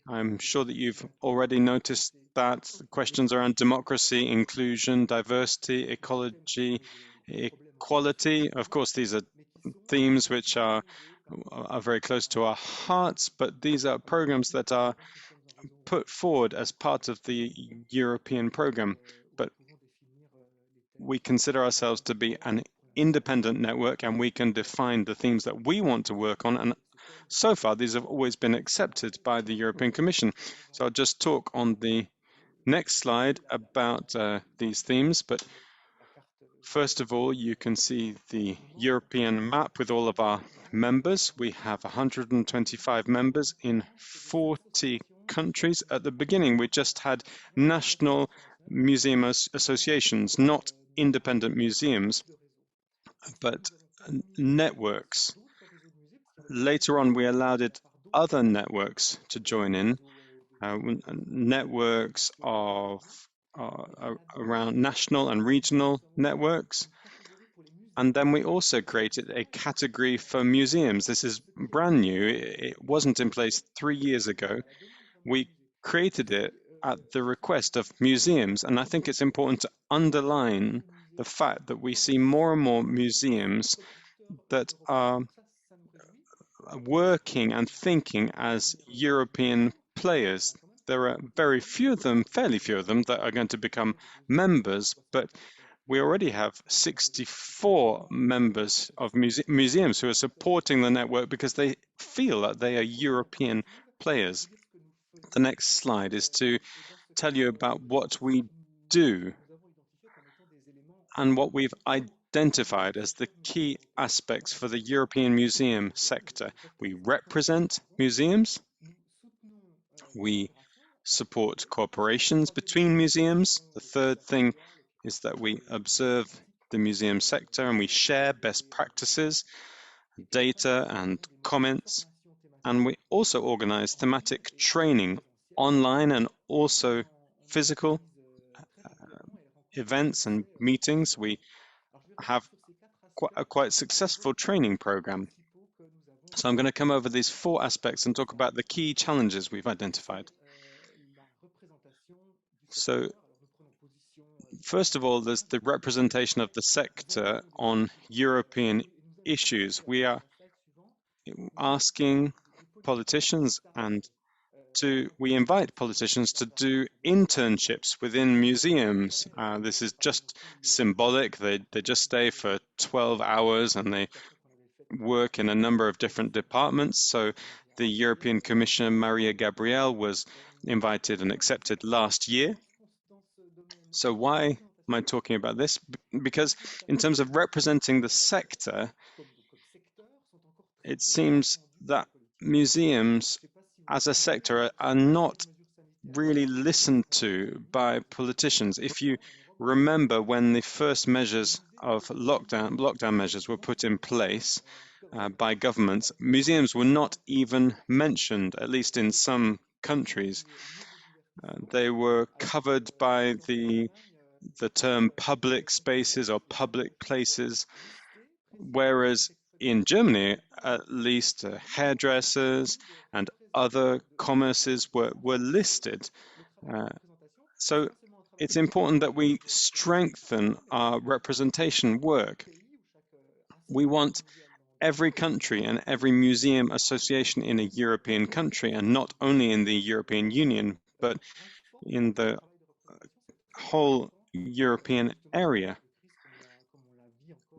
I'm sure that you've already noticed that questions around democracy, inclusion, diversity, ecology, equality. Of course, these are themes which are very close to our hearts, but these are programs that are put forward as part of the European program. But we consider ourselves to be an independent network, and we can define the themes that we want to work on. And so far, these have always been accepted by the European Commission. So I'll just talk on the next slide about these themes. But first of all, you can see the European map with all of our members. We have 125 members in 40 countries. At the beginning, we just had national museum associations, not independent museums, but networks. Later on, we allowed other networks to join in, networks of around national and regional networks. And then we also created a category for museums. This is brand new. It wasn't in place 3 years ago. We created it at the request of museums. And I think it's important to underline the fact that we see more and more museums that are working and thinking as European players. There are very few of them, fairly few of them, that are going to become members, but we already have 64 members of museums who are supporting the network because they feel that they are European players. The next slide is to tell you about what we do and what we've identified as the key aspects for the European museum sector. We represent museums. We support cooperations between museums. The third thing is that we observe the museum sector and we share best practices, data and comments. And we also organize thematic training online and also physical events and meetings. We have a quite successful training program. So I'm going to come over these 4 aspects and talk about the key challenges we've identified. So first of all, there's the representation of the sector on European issues. We are asking politicians we invite politicians to do internships within museums. This is just symbolic. They just stay for 12 hours and they work in a number of different departments. So the European Commissioner, Maria Gabriel, was invited and accepted last year. So why am I talking about this? Because in terms of representing the sector, it seems that museums as a sector are not really listened to by politicians. If you remember when the first measures of lockdown measures were put in place by governments, museums were not even mentioned, at least in some countries. They were covered by the term public spaces or public places, whereas in Germany, at least hairdressers and other commerces were listed. So it's important that we strengthen our representation work. We want every country and every museum association in a European country, and not only in the European Union, but in the whole European area.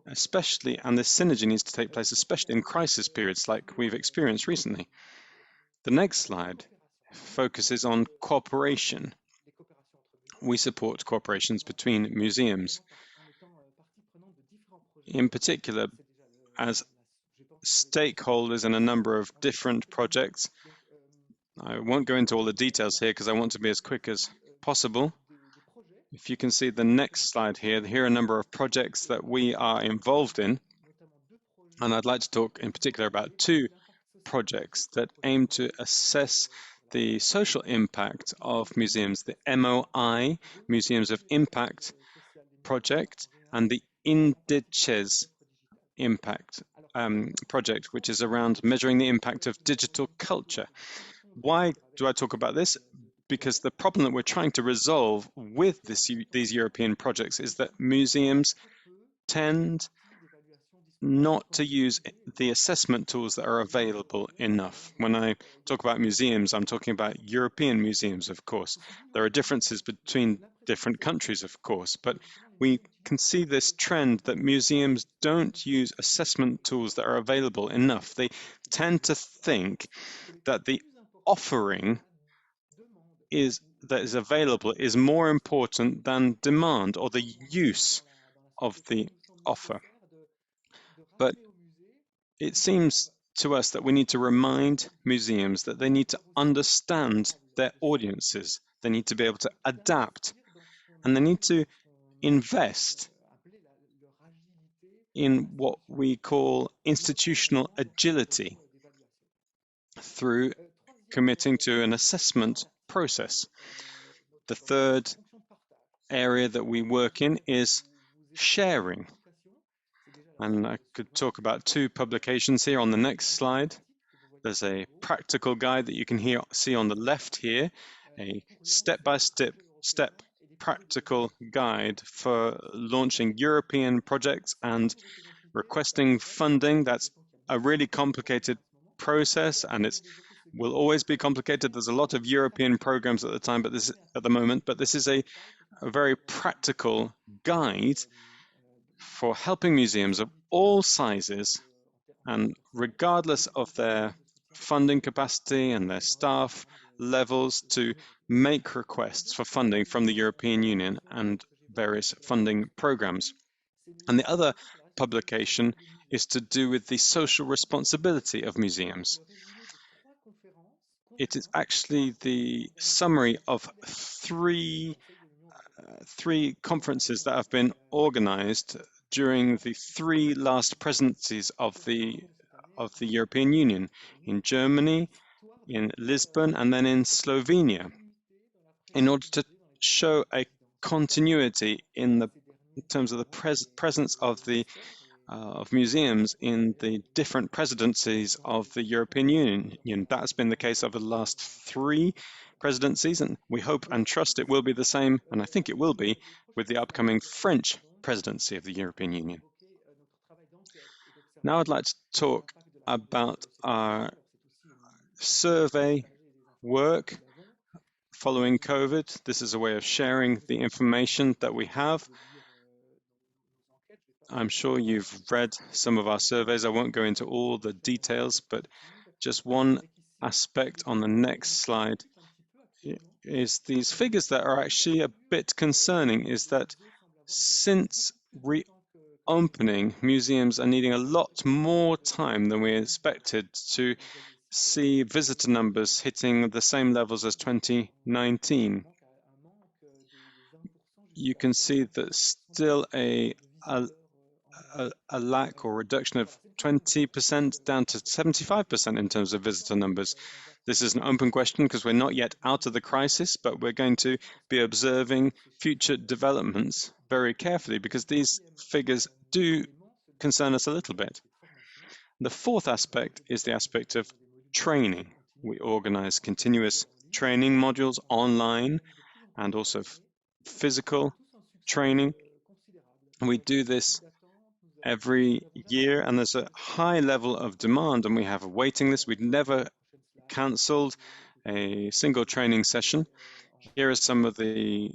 Especially, and this synergy needs to take place, especially in crisis periods like we've experienced recently. The next slide focuses on cooperation. We support cooperations between museums, in particular as stakeholders in a number of different projects. I won't go into all the details here because I want to be as quick as possible. If you can see the next slide here are a number of projects that we are involved in. And I'd like to talk in particular about 2 projects that aim to assess the social impact of museums, the MOI, Museums of Impact project, and the Indices Impact project, which is around measuring the impact of digital culture. Why do I talk about this? Because the problem that we're trying to resolve with these European projects is that museums tend not to use the assessment tools that are available enough. When I talk about museums, I'm talking about European museums, of course. There are differences between different countries, of course, but we can see this trend that museums don't use assessment tools that are available enough. They tend to think that the offering that is available is more important than demand or the use of the offer. But it seems to us that we need to remind museums that they need to understand their audiences, they need to be able to adapt, and they need to invest in what we call institutional agility through committing to an assessment process. The third area that we work in is sharing. And I could talk about two publications here on the next slide. There's a practical guide that you can see on the left here, a step-by-step practical guide for launching European projects and requesting funding. That's a really complicated process, and it will always be complicated. There's a lot of European programs at the moment, but this is a very practical guide for helping museums of all sizes, and regardless of their funding capacity and their staff levels, to make requests for funding from the European Union and various funding programs. And the other publication is to do with the social responsibility of museums. It is actually the summary of three conferences that have been organized during the three last presidencies of the European Union, in Germany, in Lisbon, and then in Slovenia, in order to show a continuity in terms of the presence of museums in the different presidencies of the European Union. That's been the case over the last three presidencies, and we hope and trust it will be the same, and I think it will be, with the upcoming French presidency of the European Union. Now I'd like to talk about our survey work following COVID. This is a way of sharing the information that we have. I'm sure you've read some of our surveys. I won't go into all the details, but just one aspect on the next slide is these figures that are actually a bit concerning, is that since reopening, museums are needing a lot more time than we expected to see visitor numbers hitting the same levels as 2019. You can see that still a lack or reduction of 20% down to 75% in terms of visitor numbers. This is an open question because we're not yet out of the crisis, but we're going to be observing future developments very carefully because these figures do concern us a little bit. The fourth aspect is the aspect of training. We organize continuous training modules online and also physical training. We do this every year, and there's a high level of demand, and we have a waiting list. We've never cancelled a single training session. Here are some of the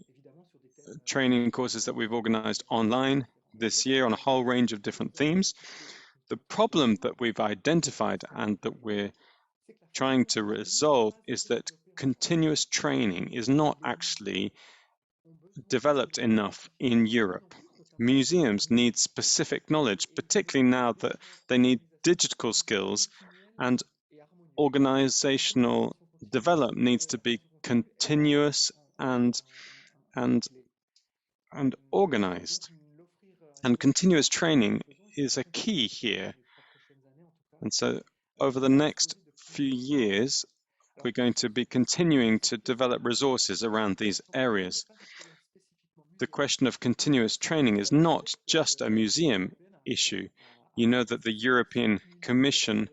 training courses that we've organized online this year on a whole range of different themes. The problem that we've identified and that we're trying to resolve is that continuous training is not actually developed enough in Europe. Museums need specific knowledge, particularly now that they need digital skills, and organizational development needs to be continuous and organized. And continuous training is a key here. And so over the next few years, we're going to be continuing to develop resources around these areas. The question of continuous training is not just a museum issue. You know that the European Commission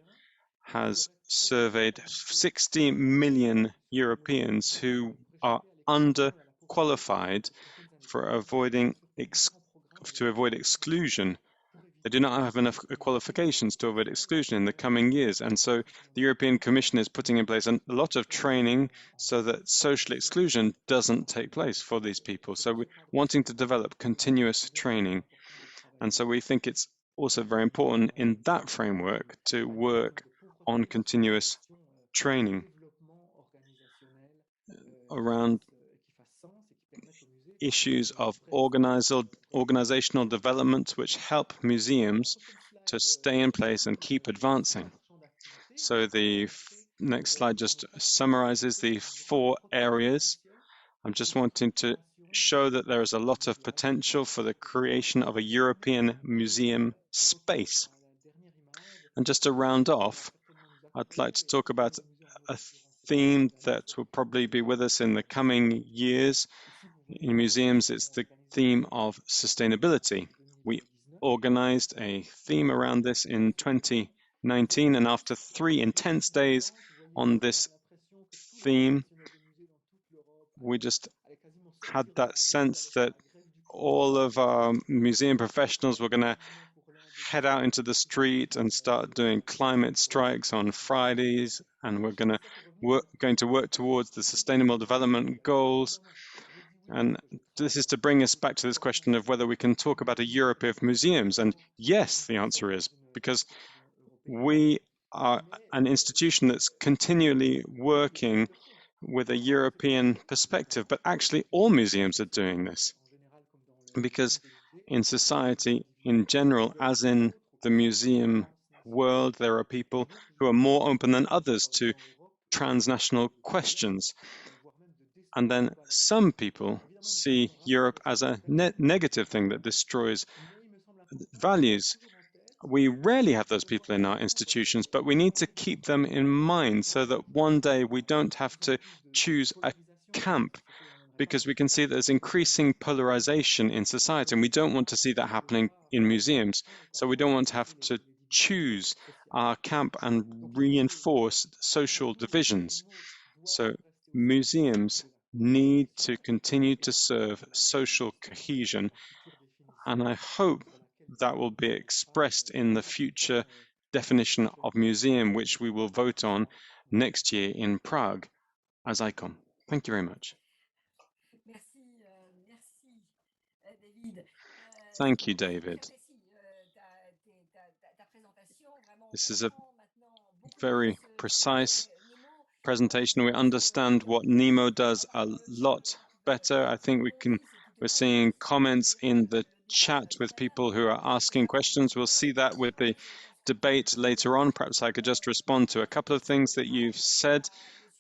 has surveyed 60 million Europeans who are underqualified for to avoid exclusion. They do not have enough qualifications to avoid exclusion in the coming years. And so the European Commission is putting in place a lot of training so that social exclusion doesn't take place for these people. So we're wanting to develop continuous training. And so we think it's also very important in that framework to work on continuous training around issues of organizational development which help museums to stay in place and keep advancing. So the next slide just summarizes the 4 areas. I'm just wanting to show that there is a lot of potential for the creation of a European museum space. And just to round off, I'd like to talk about a theme that will probably be with us in the coming years. In museums, it's the theme of sustainability. We organized a theme around this in 2019, and after 3 intense days on this theme, we just had that sense that all of our museum professionals were going to head out into the street and start doing climate strikes on Fridays, and we're going to work towards the Sustainable Development Goals. And this is to bring us back to this question of whether we can talk about a Europe of museums. And yes, the answer is, because we are an institution that's continually working with a European perspective, but actually all museums are doing this. Because in society in general, as in the museum world, there are people who are more open than others to transnational questions. And then some people see Europe as a negative thing that destroys values. We rarely have those people in our institutions, but we need to keep them in mind so that one day we don't have to choose a camp, because we can see there's increasing polarization in society, and we don't want to see that happening in museums. So we don't want to have to choose our camp and reinforce social divisions. So museums need to continue to serve social cohesion, and I hope that will be expressed in the future definition of museum, which we will vote on next year in Prague as ICOM. Thank you very much. Thank you, David. This is a very precise presentation. We understand what NEMO does a lot better. I think we're seeing comments in the chat with people who are asking questions. We'll see that with the debate later on. Perhaps I could just respond to a couple of things that you've said.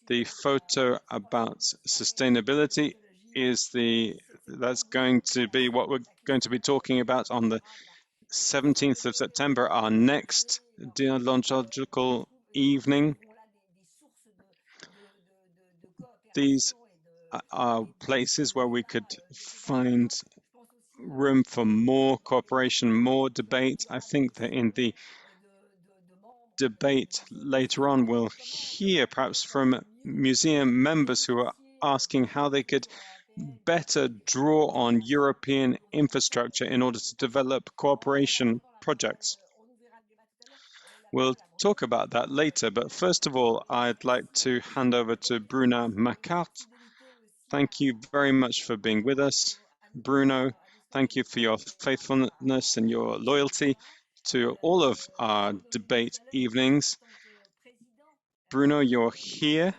The photo about sustainability that's going to be what we're going to be talking about on the 17th of September, our next dialogical evening. These are places where we could find room for more cooperation, more debate. I think that in the debate later on, we'll hear perhaps from museum members who are asking how they could better draw on European infrastructure in order to develop cooperation projects. We'll talk about that later, but first of all, I'd like to hand over to Bruno Macart. Thank you very much for being with us, Bruno. Thank you for your faithfulness and your loyalty to all of our debate evenings. Bruno, you're here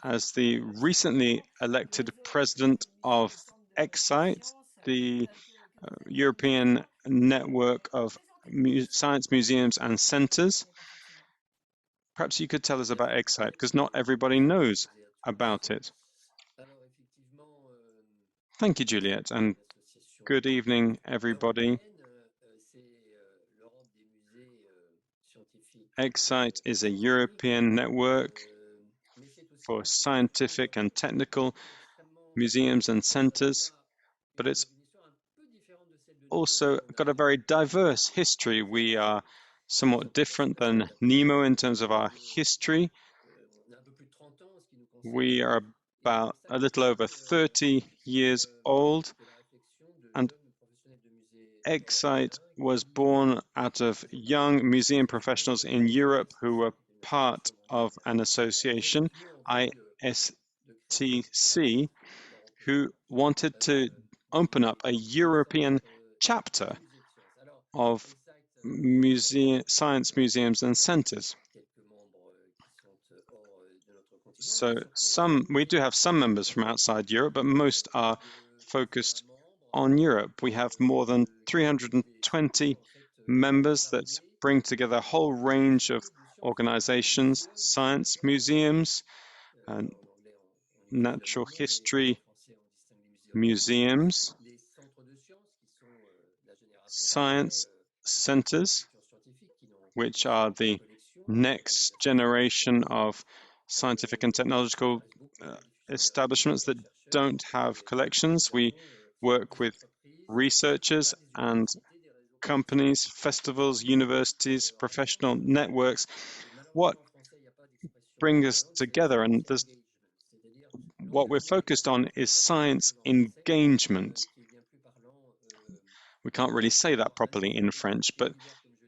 as the recently elected president of Excite, the European network of science museums and centers. Perhaps you could tell us about Excite, because not everybody knows about it. Thank you, Juliette, and good evening, everybody. Excite is a European network for scientific and technical museums and centers, but it's also got a very diverse history. We are somewhat different than NEMO in terms of our history. We are about a little over 30 years old, and Excite was born out of young museum professionals in Europe who were part of an association, ISTC, who wanted to open up a European chapter of science museums and centers. So we do have some members from outside Europe, but most are focused on Europe. We have more than 320 members that bring together a whole range of organizations, science museums, and natural history museums, science centers, which are the next generation of scientific and technological establishments that don't have collections. We work with researchers and companies, festivals, universities, professional networks. What brings us together, and what we're focused on, is science engagement. We can't really say that properly in French, but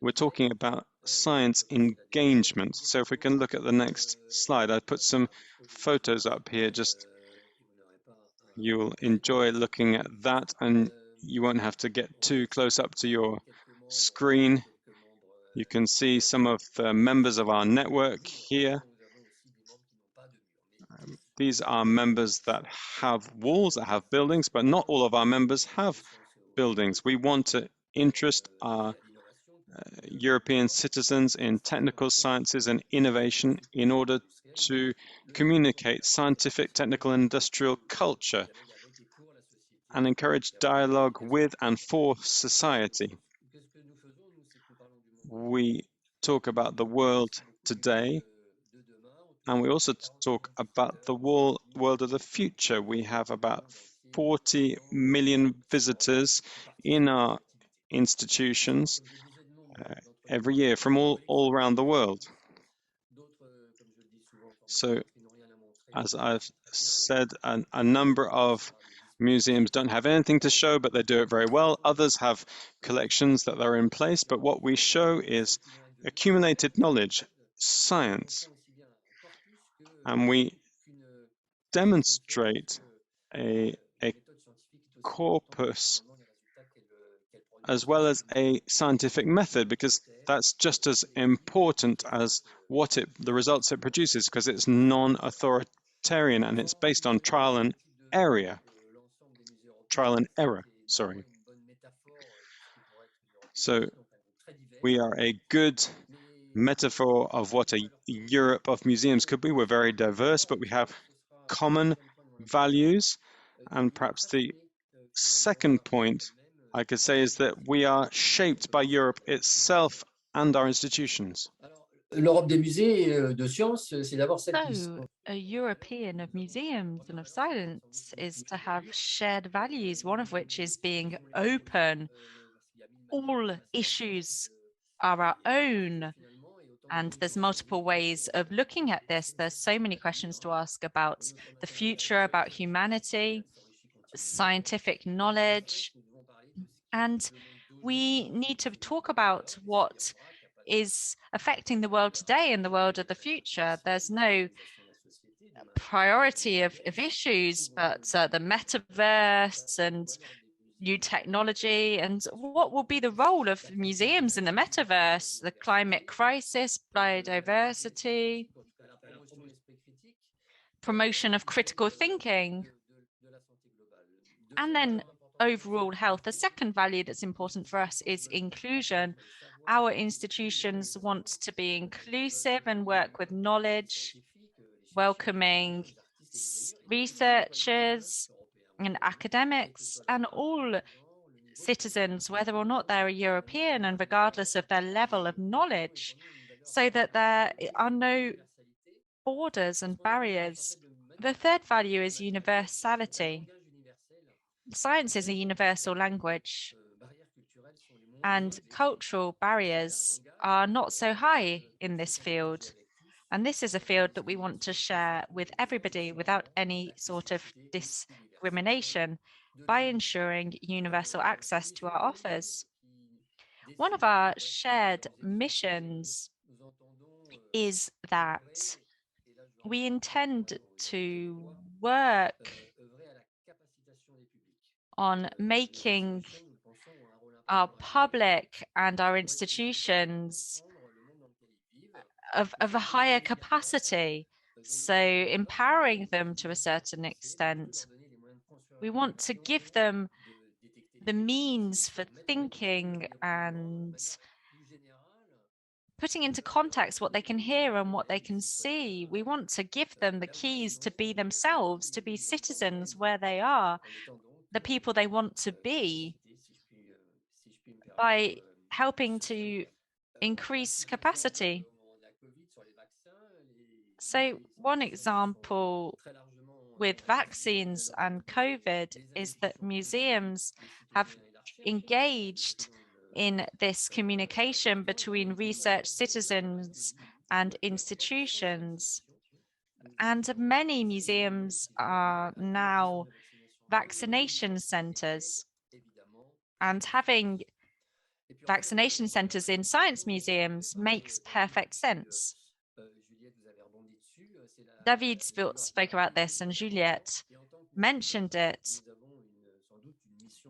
we're talking about science engagement. So if we can look at the next slide, I put some photos up here. Just you'll enjoy looking at that, and you won't have to get too close up to your screen. You can see some of the members of our network here. These are members that have walls, that have buildings, but not all of our members have buildings. We want to interest our European citizens in technical sciences and innovation in order to communicate scientific, technical, and industrial culture and encourage dialogue with and for society. We talk about the world today, and we also talk about the world of the future. We have about 40 million visitors in our institutions every year from all around the world. So, as I've said, a number of museums don't have anything to show, but they do it very well. Others have collections that are in place, but what we show is accumulated knowledge, science, and we demonstrate a corpus as well as a scientific method, because that's just as important as the results it produces, because it's non-authoritarian and it's based on trial and error. Sorry. So we are a good metaphor of what a Europe of museums could be. We're very diverse, but we have common values. And perhaps the second point I could say is that we are shaped by Europe itself and our institutions. L'Europe des musées de sciences, c'est d'avoir celle qui So, a European of museums and of science is to have shared values, one of which is being open. All issues are our own, and there's multiple ways of looking at this. There's so many questions to ask about the future, about humanity, scientific knowledge, and we need to talk about what is affecting the world today and the world of the future. There's no priority of issues, but the metaverse and new technology, and what will be the role of museums in the metaverse, the climate crisis, biodiversity, promotion of critical thinking, and then overall health. The second value that's important for us is inclusion. Our institutions want to be inclusive and work with knowledge, welcoming researchers and academics and all citizens, whether or not they're a European and regardless of their level of knowledge, so that there are no borders and barriers. The third value is universality. Science is a universal language, and cultural barriers are not so high in this field. And this is a field that we want to share with everybody without any sort of discrimination by ensuring universal access to our offers. One of our shared missions is that we intend to work on making our public and our institutions of a higher capacity, so empowering them to a certain extent. We want to give them the means for thinking and putting into context what they can hear and what they can see. We want to give them the keys to be themselves, to be citizens where they are, the people they want to be, by helping to increase capacity. So one example with vaccines and COVID is that museums have engaged in this communication between research citizens and institutions. And many museums are now vaccination centers. And having vaccination centers in science museums makes perfect sense. David spoke about this and Juliette mentioned it.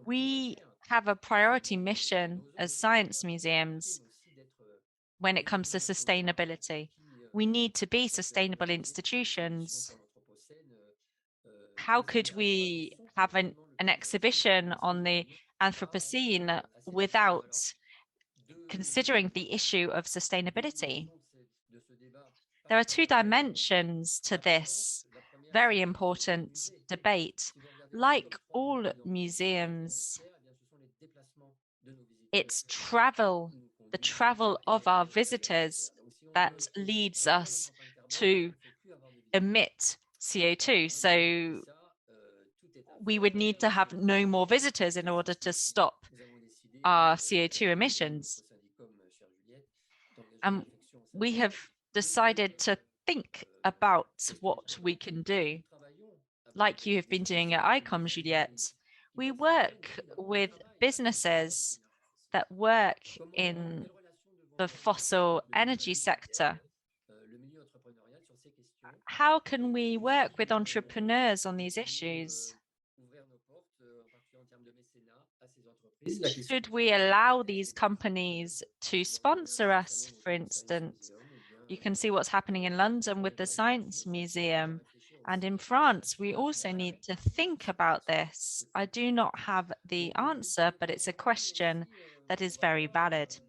We have a priority mission as science museums when it comes to sustainability. We need to be sustainable institutions. How could we have an exhibition on the Anthropocene without considering the issue of sustainability? There are two dimensions to this very important debate. Like all museums, it's travel, the travel of our visitors that leads us to emit CO2. So we would need to have no more visitors in order to stop our CO2 emissions. And we have decided to think about what we can do. Like you have been doing at ICOM, Juliette, we work with businesses that work in the fossil energy sector. How can we work with entrepreneurs on these issues? Should we allow these companies to sponsor us, for instance? You can see what's happening in London with the Science Museum. And in France, we also need to think about this. I do not have the answer, but it's a question that is very valid.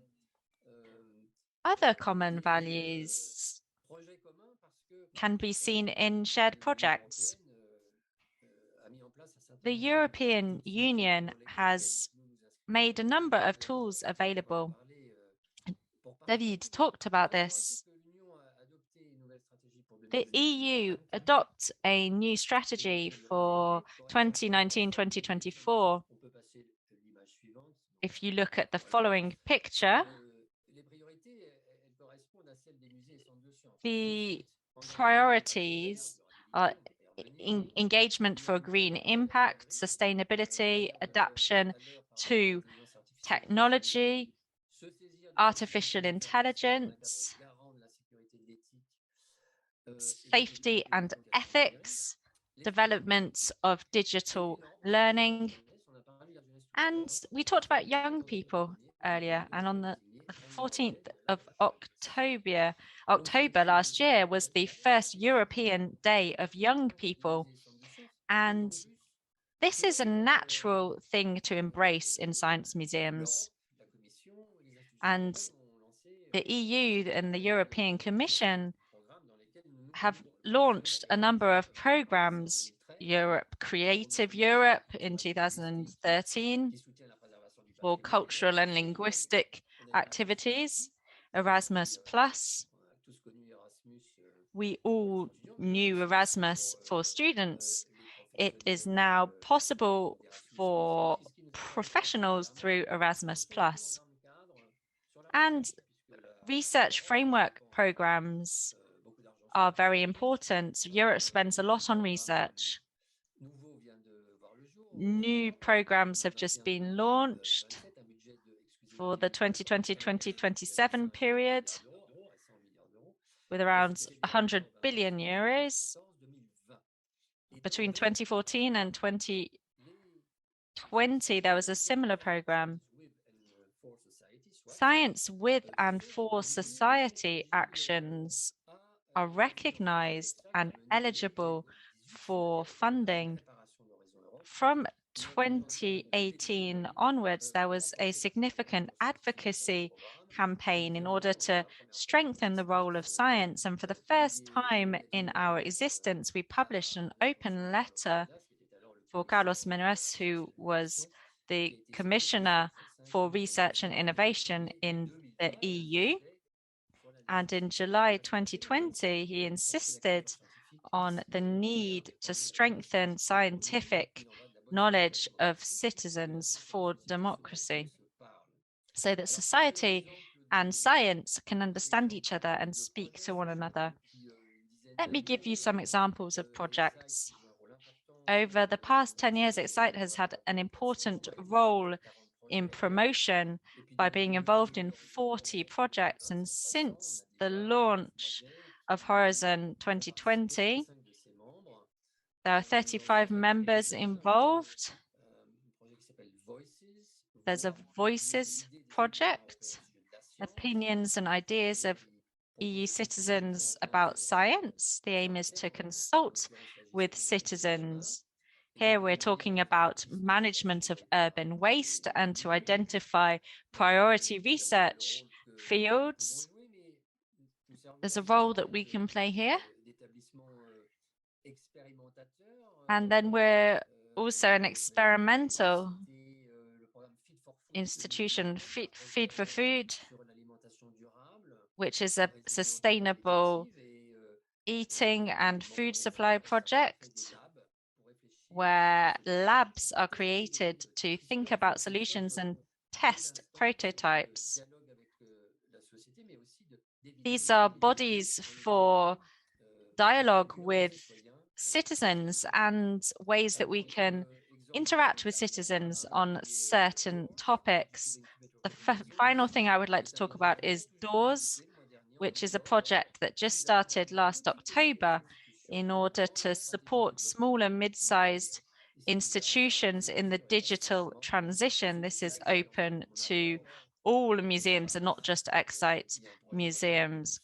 Other common values can be seen in shared projects. The European Union has made a number of tools available. David talked about this. The EU adopts a new strategy for 2019-2024. If you look at the following picture, the priorities are engagement for green impact, sustainability, adaptation to technology, artificial intelligence, safety and ethics, development of digital learning. And we talked about young people earlier, and on the 14th of October last year was the first European Day of Young People. And this is a natural thing to embrace in science museums. And the EU and the European Commission have launched a number of programs, Creative Europe in 2013 for cultural and linguistic activities, Erasmus Plus. We all knew Erasmus for students. It is now possible for professionals through Erasmus Plus. And research framework programs are very important. Europe spends a lot on research. New programs have just been launched for the 2020-2027 period with around 100 billion euros. Between 2014 and 2020, there was a similar program. Science with and for society actions are recognized and eligible for funding. From 2018 onwards, there was a significant advocacy campaign in order to strengthen the role of science. And for the first time in our existence, we published an open letter for Carlos Menes, who was the Commissioner for Research and Innovation in the EU. And in July 2020, he insisted on the need to strengthen scientific knowledge of citizens for democracy, so that society and science can understand each other and speak to one another. Let me give you some examples of projects. Over the past 10 years, Excite has had an important role in promotion by being involved in 40 projects. And since the launch of Horizon 2020, there are 35 members involved. There's a Voices project, opinions and ideas of EU citizens about science. The aim is to consult with citizens. Here we're talking about management of urban waste and to identify priority research fields. There's a role that we can play here. And then we're also an experimental institution, Feed for Food, which is a sustainable eating and food supply project where labs are created to think about solutions and test prototypes. These are bodies for dialogue with citizens and ways that we can interact with citizens on certain topics. The final thing I would like to talk about is Doors, which is a project that just started last October in order to support small and mid-sized institutions in the digital transition. This is open to all museums and not just Excite museums.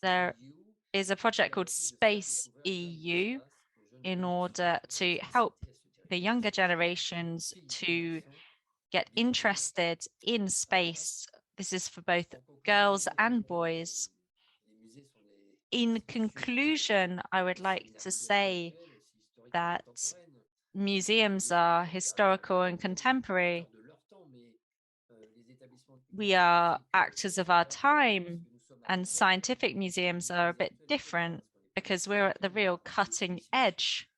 There is a project called Space EU in order to help the younger generations to get interested in space. This is for both girls and boys. In conclusion, I would like to say that museums are historical and contemporary. We are actors of our time, and scientific museums are a bit different because we're at the real cutting edge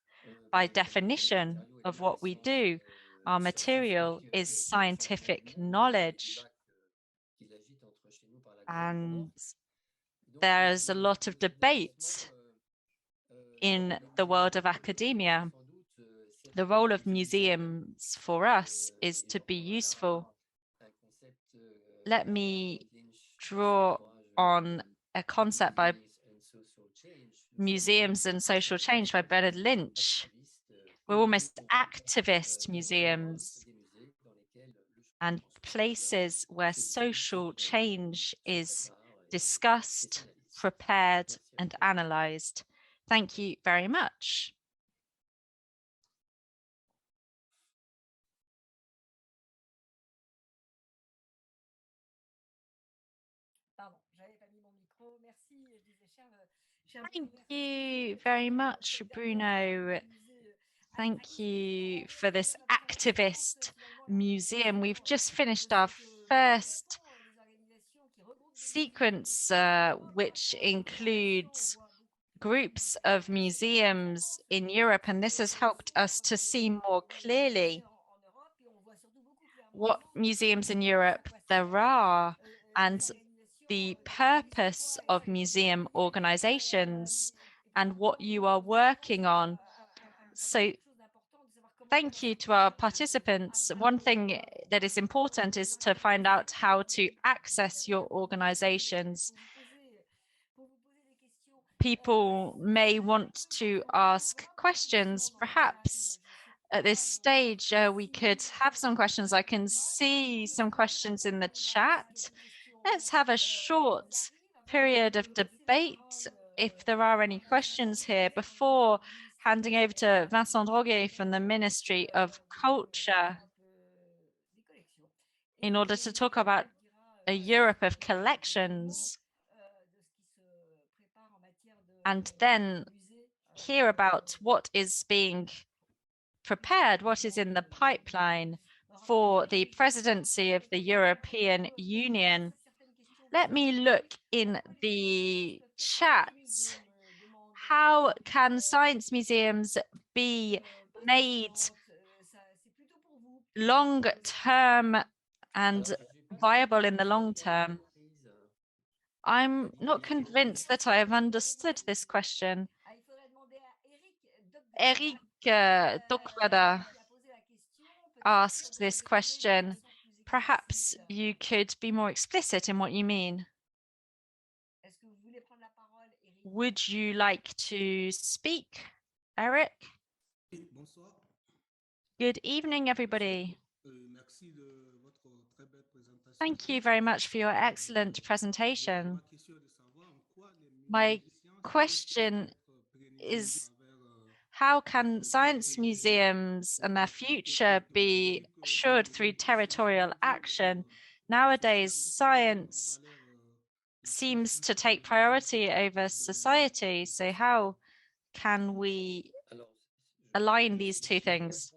by definition of what we do. Our material is scientific knowledge. And there's a lot of debate in the world of academia. The role of museums for us is to be useful. Let me draw on a concept by Museums and Social Change by Bernard Lynch. We're almost activist museums and places where social change is discussed, prepared, and analyzed. Thank you very much. Thank you very much, Bruno. Thank you for this activist museum. We've just finished our first sequence, which includes groups of museums in Europe, and this has helped us to see more clearly what museums in Europe there are and the purpose of museum organizations and what you are working on. So thank you to our participants. One thing that is important is to find out how to access your organizations. People may want to ask questions. Perhaps at this stage, we could have some questions. I can see some questions in the chat. Let's have a short period of debate if there are any questions here before handing over to Vincent Droguet from the Ministry of Culture in order to talk about a Europe of collections and then hear about what is being prepared, what is in the pipeline for the presidency of the European Union. Let me look in the chat, how can science museums be made long-term and viable in the long term? I'm not convinced that I have understood this question. Eric Dokvada asked this question. Perhaps you could be more explicit in what you mean. Would you like to speak, Eric? Good evening, everybody. Thank you very much for your excellent presentation. My question is, how can science museums and their future be assured through territorial action? Nowadays, science seems to take priority over society. So how can we align these two things?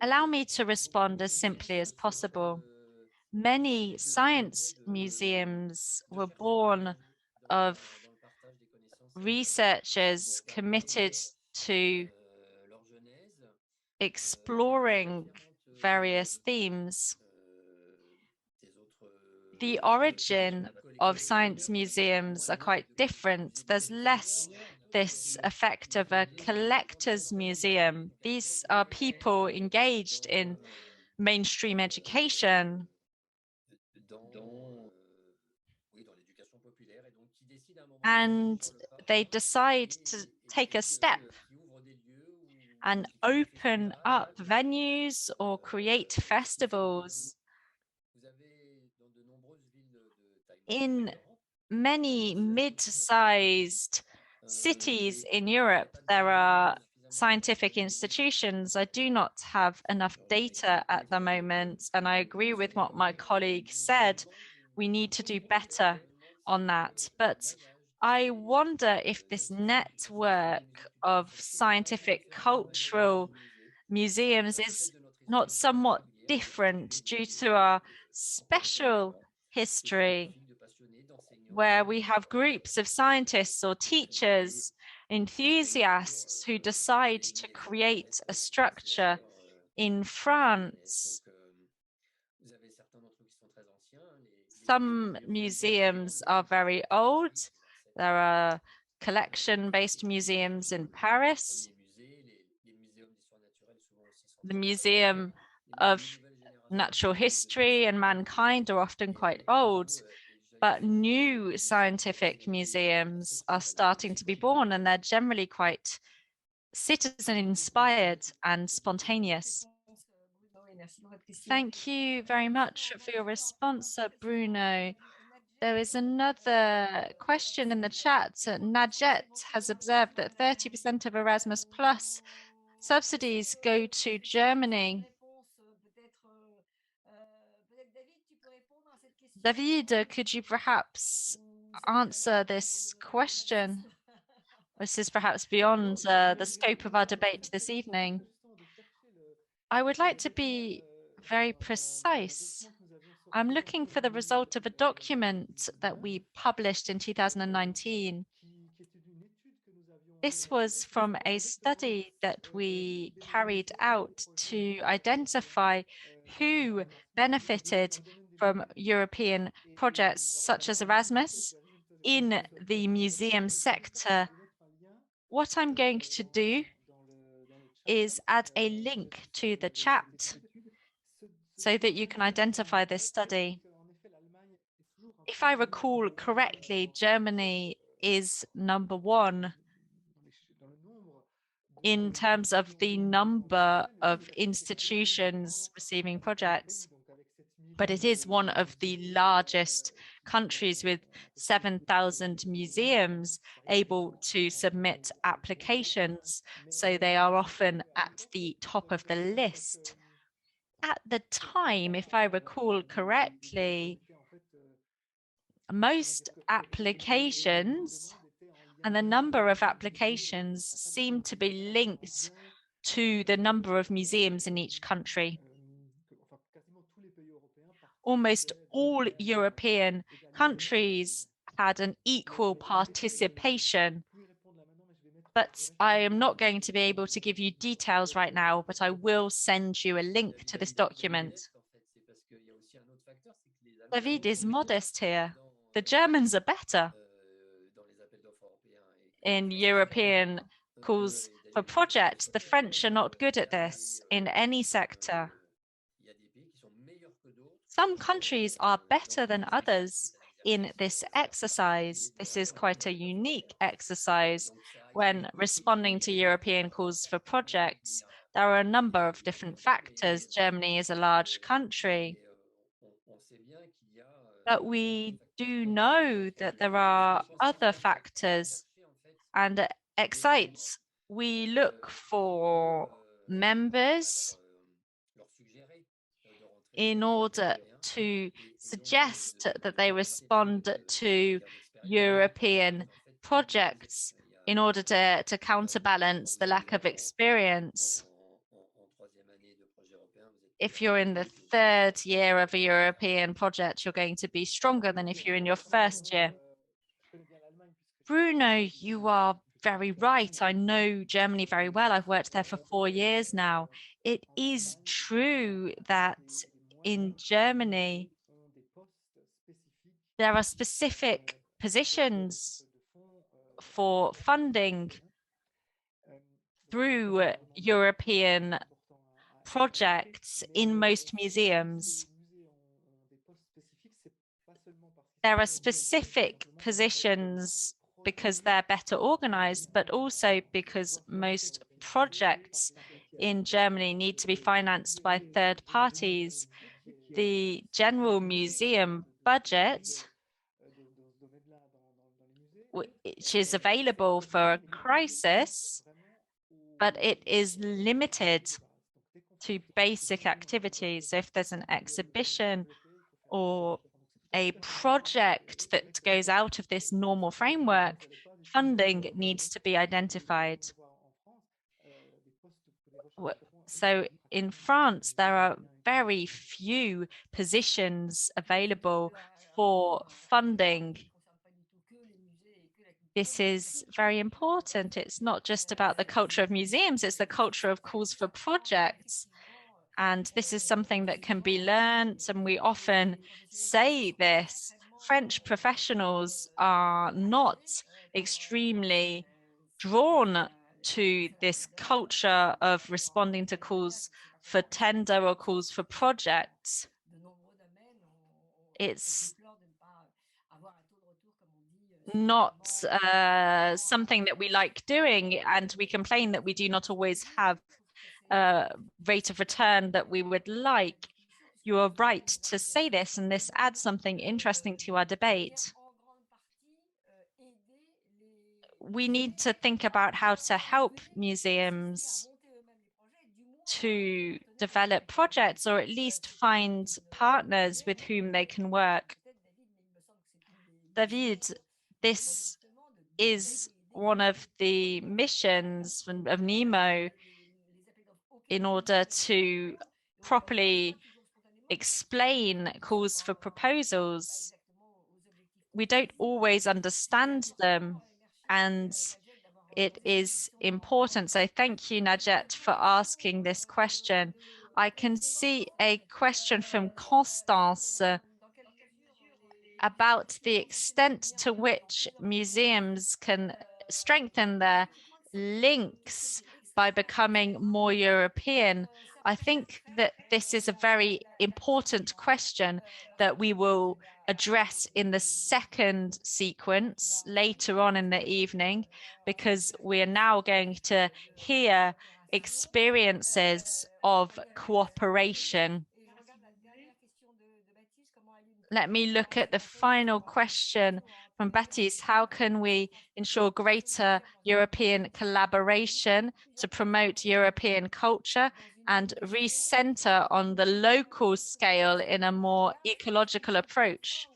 Allow me to respond as simply as possible. Many science museums were born of researchers committed to exploring various themes. The origin of science museums are quite different. There's less this effect of a collector's museum. These are people engaged in mainstream education. And they decide to take a step and open up venues or create festivals. In many mid-sized cities in Europe, there are scientific institutions. I do not have enough data at the moment, and I agree with what my colleague said. We need to do better on that. But I wonder if this network of scientific cultural museums is not somewhat different due to our special history, where we have groups of scientists or teachers, enthusiasts who decide to create a structure. In France, some museums are very old. There are collection-based museums in Paris. The Museum of Natural History and Mankind are often quite old, but new scientific museums are starting to be born, and they're generally quite citizen-inspired and spontaneous. Thank you very much for your response, Bruno. There is another question in the chat. Najet has observed that 30% of Erasmus Plus subsidies go to Germany. David, could you perhaps answer this question? This is perhaps beyond the scope of our debate this evening. I would like to be very precise. I'm looking for the result of a document that we published in 2019. This was from a study that we carried out to identify who benefited from European projects such as Erasmus in the museum sector. What I'm going to do is add a link to the chat so that you can identify this study. If I recall correctly, Germany is number one in terms of the number of institutions receiving projects, but it is one of the largest countries with 7,000 museums able to submit applications, so they are often at the top of the list. At the time, if I recall correctly, most applications and the number of applications seem to be linked to the number of museums in each country. almost all European countries had an equal participation. But I am not going to be able to give you details right now, but I will send you a link to this document. David is modest here. The Germans are better in European calls for projects. The French are not good at this in any sector. Some countries are better than others in this exercise. This is quite a unique exercise when responding to European calls for projects. There are a number of different factors. Germany is a large country, but we do know that there are other factors, and at Excite, we look for members in order to suggest that they respond to European projects in order to counterbalance the lack of experience. If you're in the third year of a European project, you're going to be stronger than if you're in your first year. Bruno, you are very right. I know Germany very well. I've worked there for 4 years now. It is true that in Germany, there are specific positions for funding through European projects in most museums. There are specific positions because they're better organized, but also because most projects in Germany need to be financed by third parties. The general museum budget, which is available for a crisis, but it is limited to basic activities. So if there's an exhibition or a project that goes out of this normal framework, funding needs to be identified. So in France, there are very few positions available for funding. This is very important. It's not just about the culture of museums, it's the culture of calls for projects. And this is something that can be learned, and we often say this. French professionals are not extremely drawn to this culture of responding to calls for tender or calls for projects. It's not something that we like doing, and we complain that we do not always have a rate of return that we would like. You are right to say this, and this adds something interesting to our debate. We need to think about how to help museums to develop projects, or at least find partners with whom they can work. David, this is one of the missions of NEMO in order to properly explain calls for proposals. We don't always understand them, and it is important. So thank you, Najet, for asking this question. I can see a question from Constance about the extent to which museums can strengthen their links by becoming more European. I think that this is a very important question that we will address in the second sequence later on in the evening, because we are now going to hear experiences of cooperation. Let me look at the final question from Baptiste. How can we ensure greater European collaboration to promote European culture and recenter on the local scale in a more ecological approach?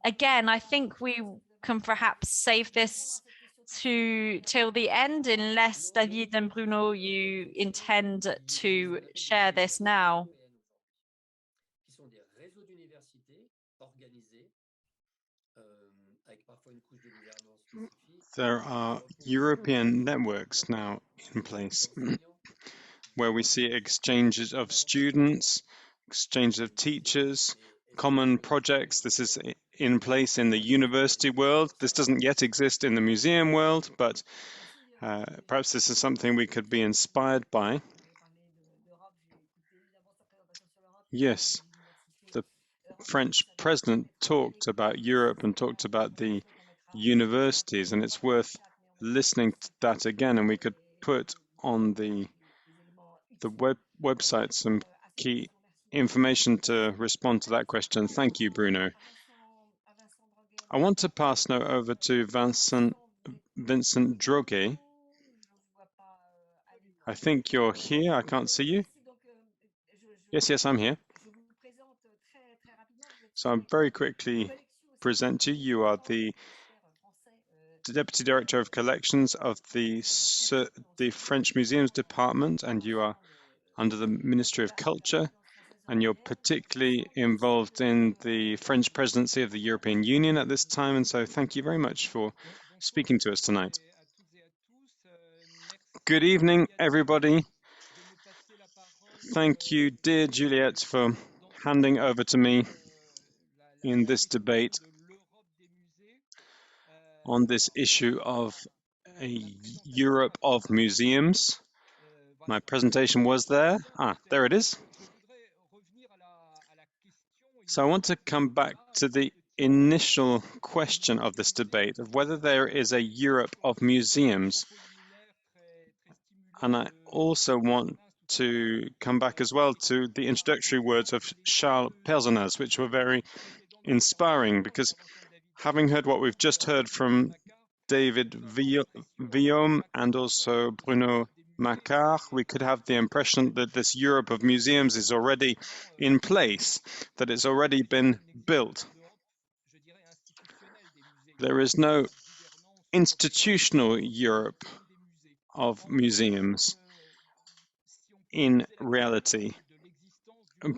Again, I think we can perhaps save this till the end, unless David and Bruno, you intend to share this now. There are European networks now in place where we see exchanges of students, exchanges of teachers, common projects. This is in place in the university world. This doesn't yet exist in the museum world, but perhaps this is something we could be inspired by. Yes, the French president talked about Europe and talked about the universities, and it's worth listening to that again, and we could put on the website some key information to respond to that question. Thank you, Bruno. I want to pass now over to Vincent Droguet. I think you're here. I can't see you. Yes, I'm here. So I'll very quickly present you. You are the Deputy Director of Collections of the French Museums Department, and you are under the Ministry of Culture, and you're particularly involved in the French presidency of the European Union at this time, and so thank you very much for speaking to us tonight. Good evening, everybody. Thank you, dear Juliette, for handing over to me in this debate on this issue of a Europe of museums. My presentation was there. There it is. So I want to come back to the initial question of this debate of whether there is a Europe of museums. And I also want to come back as well to the introductory words of Charles Perzonaz, which were very inspiring, because having heard what we've just heard from David Villaume and also Bruno Macquart, we could have the impression that this Europe of museums is already in place, that it's already been built. There is no institutional Europe of museums in reality.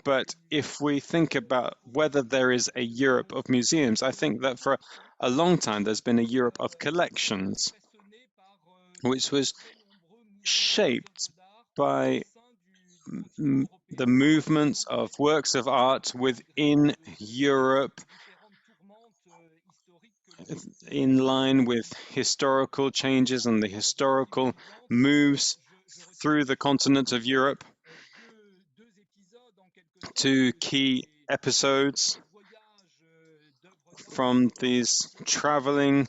But if we think about whether there is a Europe of museums, I think that for a long time there's been a Europe of collections, which was shaped by the movements of works of art within Europe, in line with historical changes and the historical moves through the continent of Europe. Two key episodes from these traveling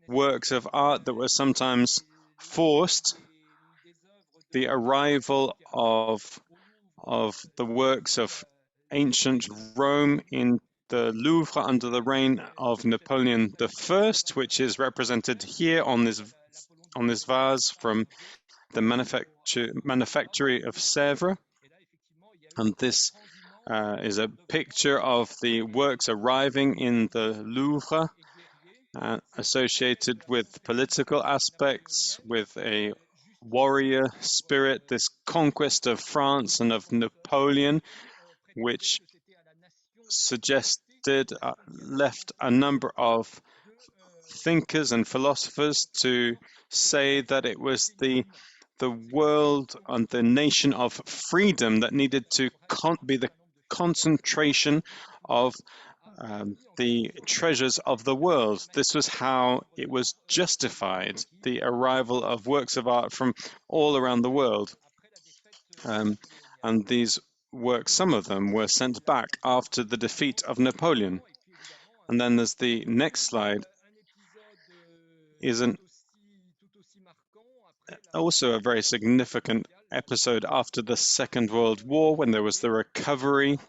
works of art that were sometimes forced, the arrival of the works of ancient Rome in the Louvre under the reign of Napoleon I, which is represented here on this vase from the Manufactory of Sèvres. And this is a picture of the works arriving in the Louvre, associated with political aspects, with a warrior spirit, this conquest of France and of Napoleon, which left a number of thinkers and philosophers to say that it was the world and the nation of freedom that needed to be the concentration of the treasures of the world. This was how it was justified, the arrival of works of art from all around the world. And these works, some of them were sent back after the defeat of Napoleon. And then there's the next slide, is also a very significant episode after the Second World War, when there was the recovery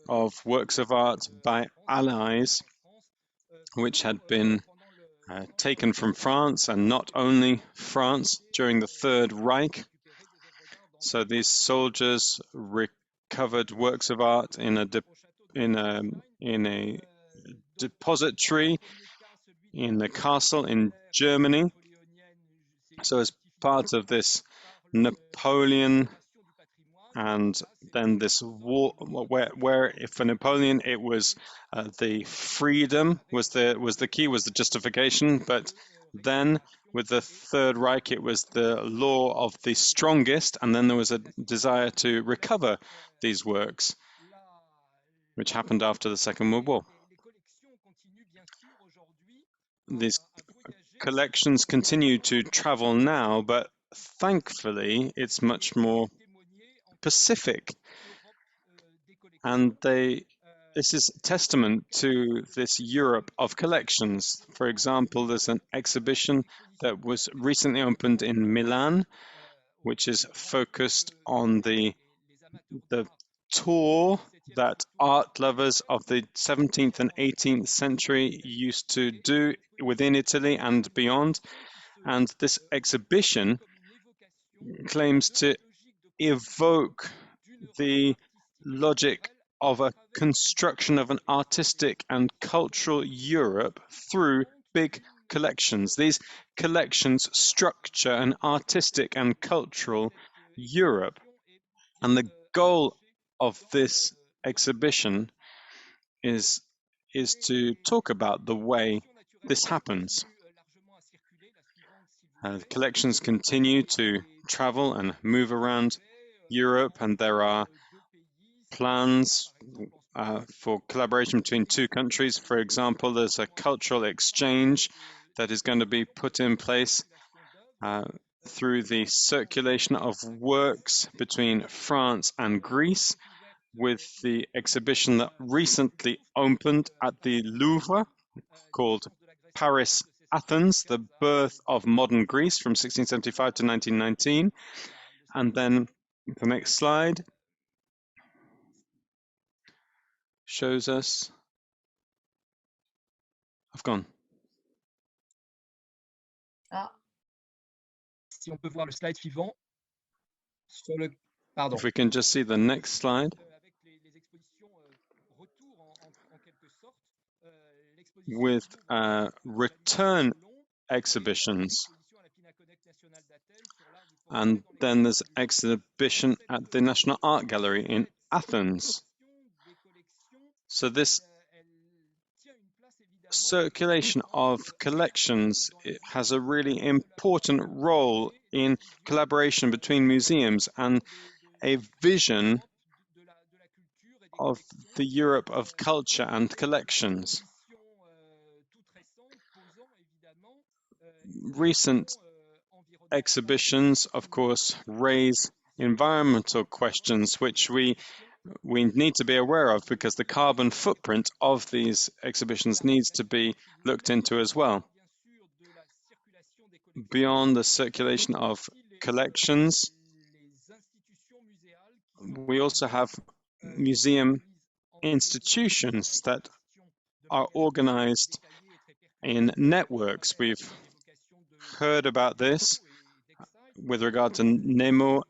of works of art by Allies, which had been taken from France, and not only France, during the Third Reich. So these soldiers recovered works of art in a depository in the castle in Germany. So as part of this Napoleon And then this war, where for Napoleon it was the freedom was the key, was the justification, but then with the Third Reich it was the law of the strongest, and then there was a desire to recover these works, which happened after the Second World War. These collections continue to travel now, but thankfully it's much more Pacific, and this is testament to this Europe of collections. For example, there's an exhibition that was recently opened in Milan, which is focused on the tour that art lovers of the 17th and 18th century used to do within Italy and beyond. And this exhibition claims to evoke the logic of a construction of an artistic and cultural Europe through big collections. These collections structure an artistic and cultural Europe. And the goal of this exhibition is to talk about the way this happens. Collections continue to travel and move around Europe, and there are plans for collaboration between two countries. For example, there's a cultural exchange that is going to be put in place through the circulation of works between France and Greece, with the exhibition that recently opened at the Louvre called Paris Athens, the birth of modern Greece from 1675 to 1919. And then the next slide shows us, I've gone. Ah, Si on peut voir le slide suivant. Sur le... Pardon. If we can just see the next slide. With return exhibitions. And then there's exhibition at the National Art Gallery in Athens. So this circulation of collections, it has a really important role in collaboration between museums and a vision of the Europe of culture and collections. Recent exhibitions, of course, raise environmental questions, which we need to be aware of, because the carbon footprint of these exhibitions needs to be looked into as well. Beyond the circulation of collections, we also have museum institutions that are organized in networks. We've heard about this with regard to NEMO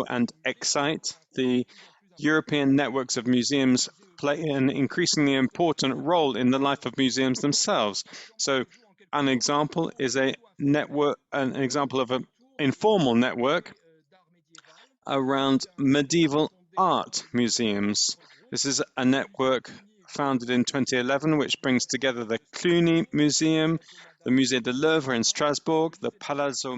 and Excite. The European networks of museums play an increasingly important role in the life of museums themselves. So an example is an example of an informal network around medieval art museums. This is a network founded in 2011, which brings together the Cluny Museum, the Musée de l'Oeuvre in Strasbourg, the Palazzo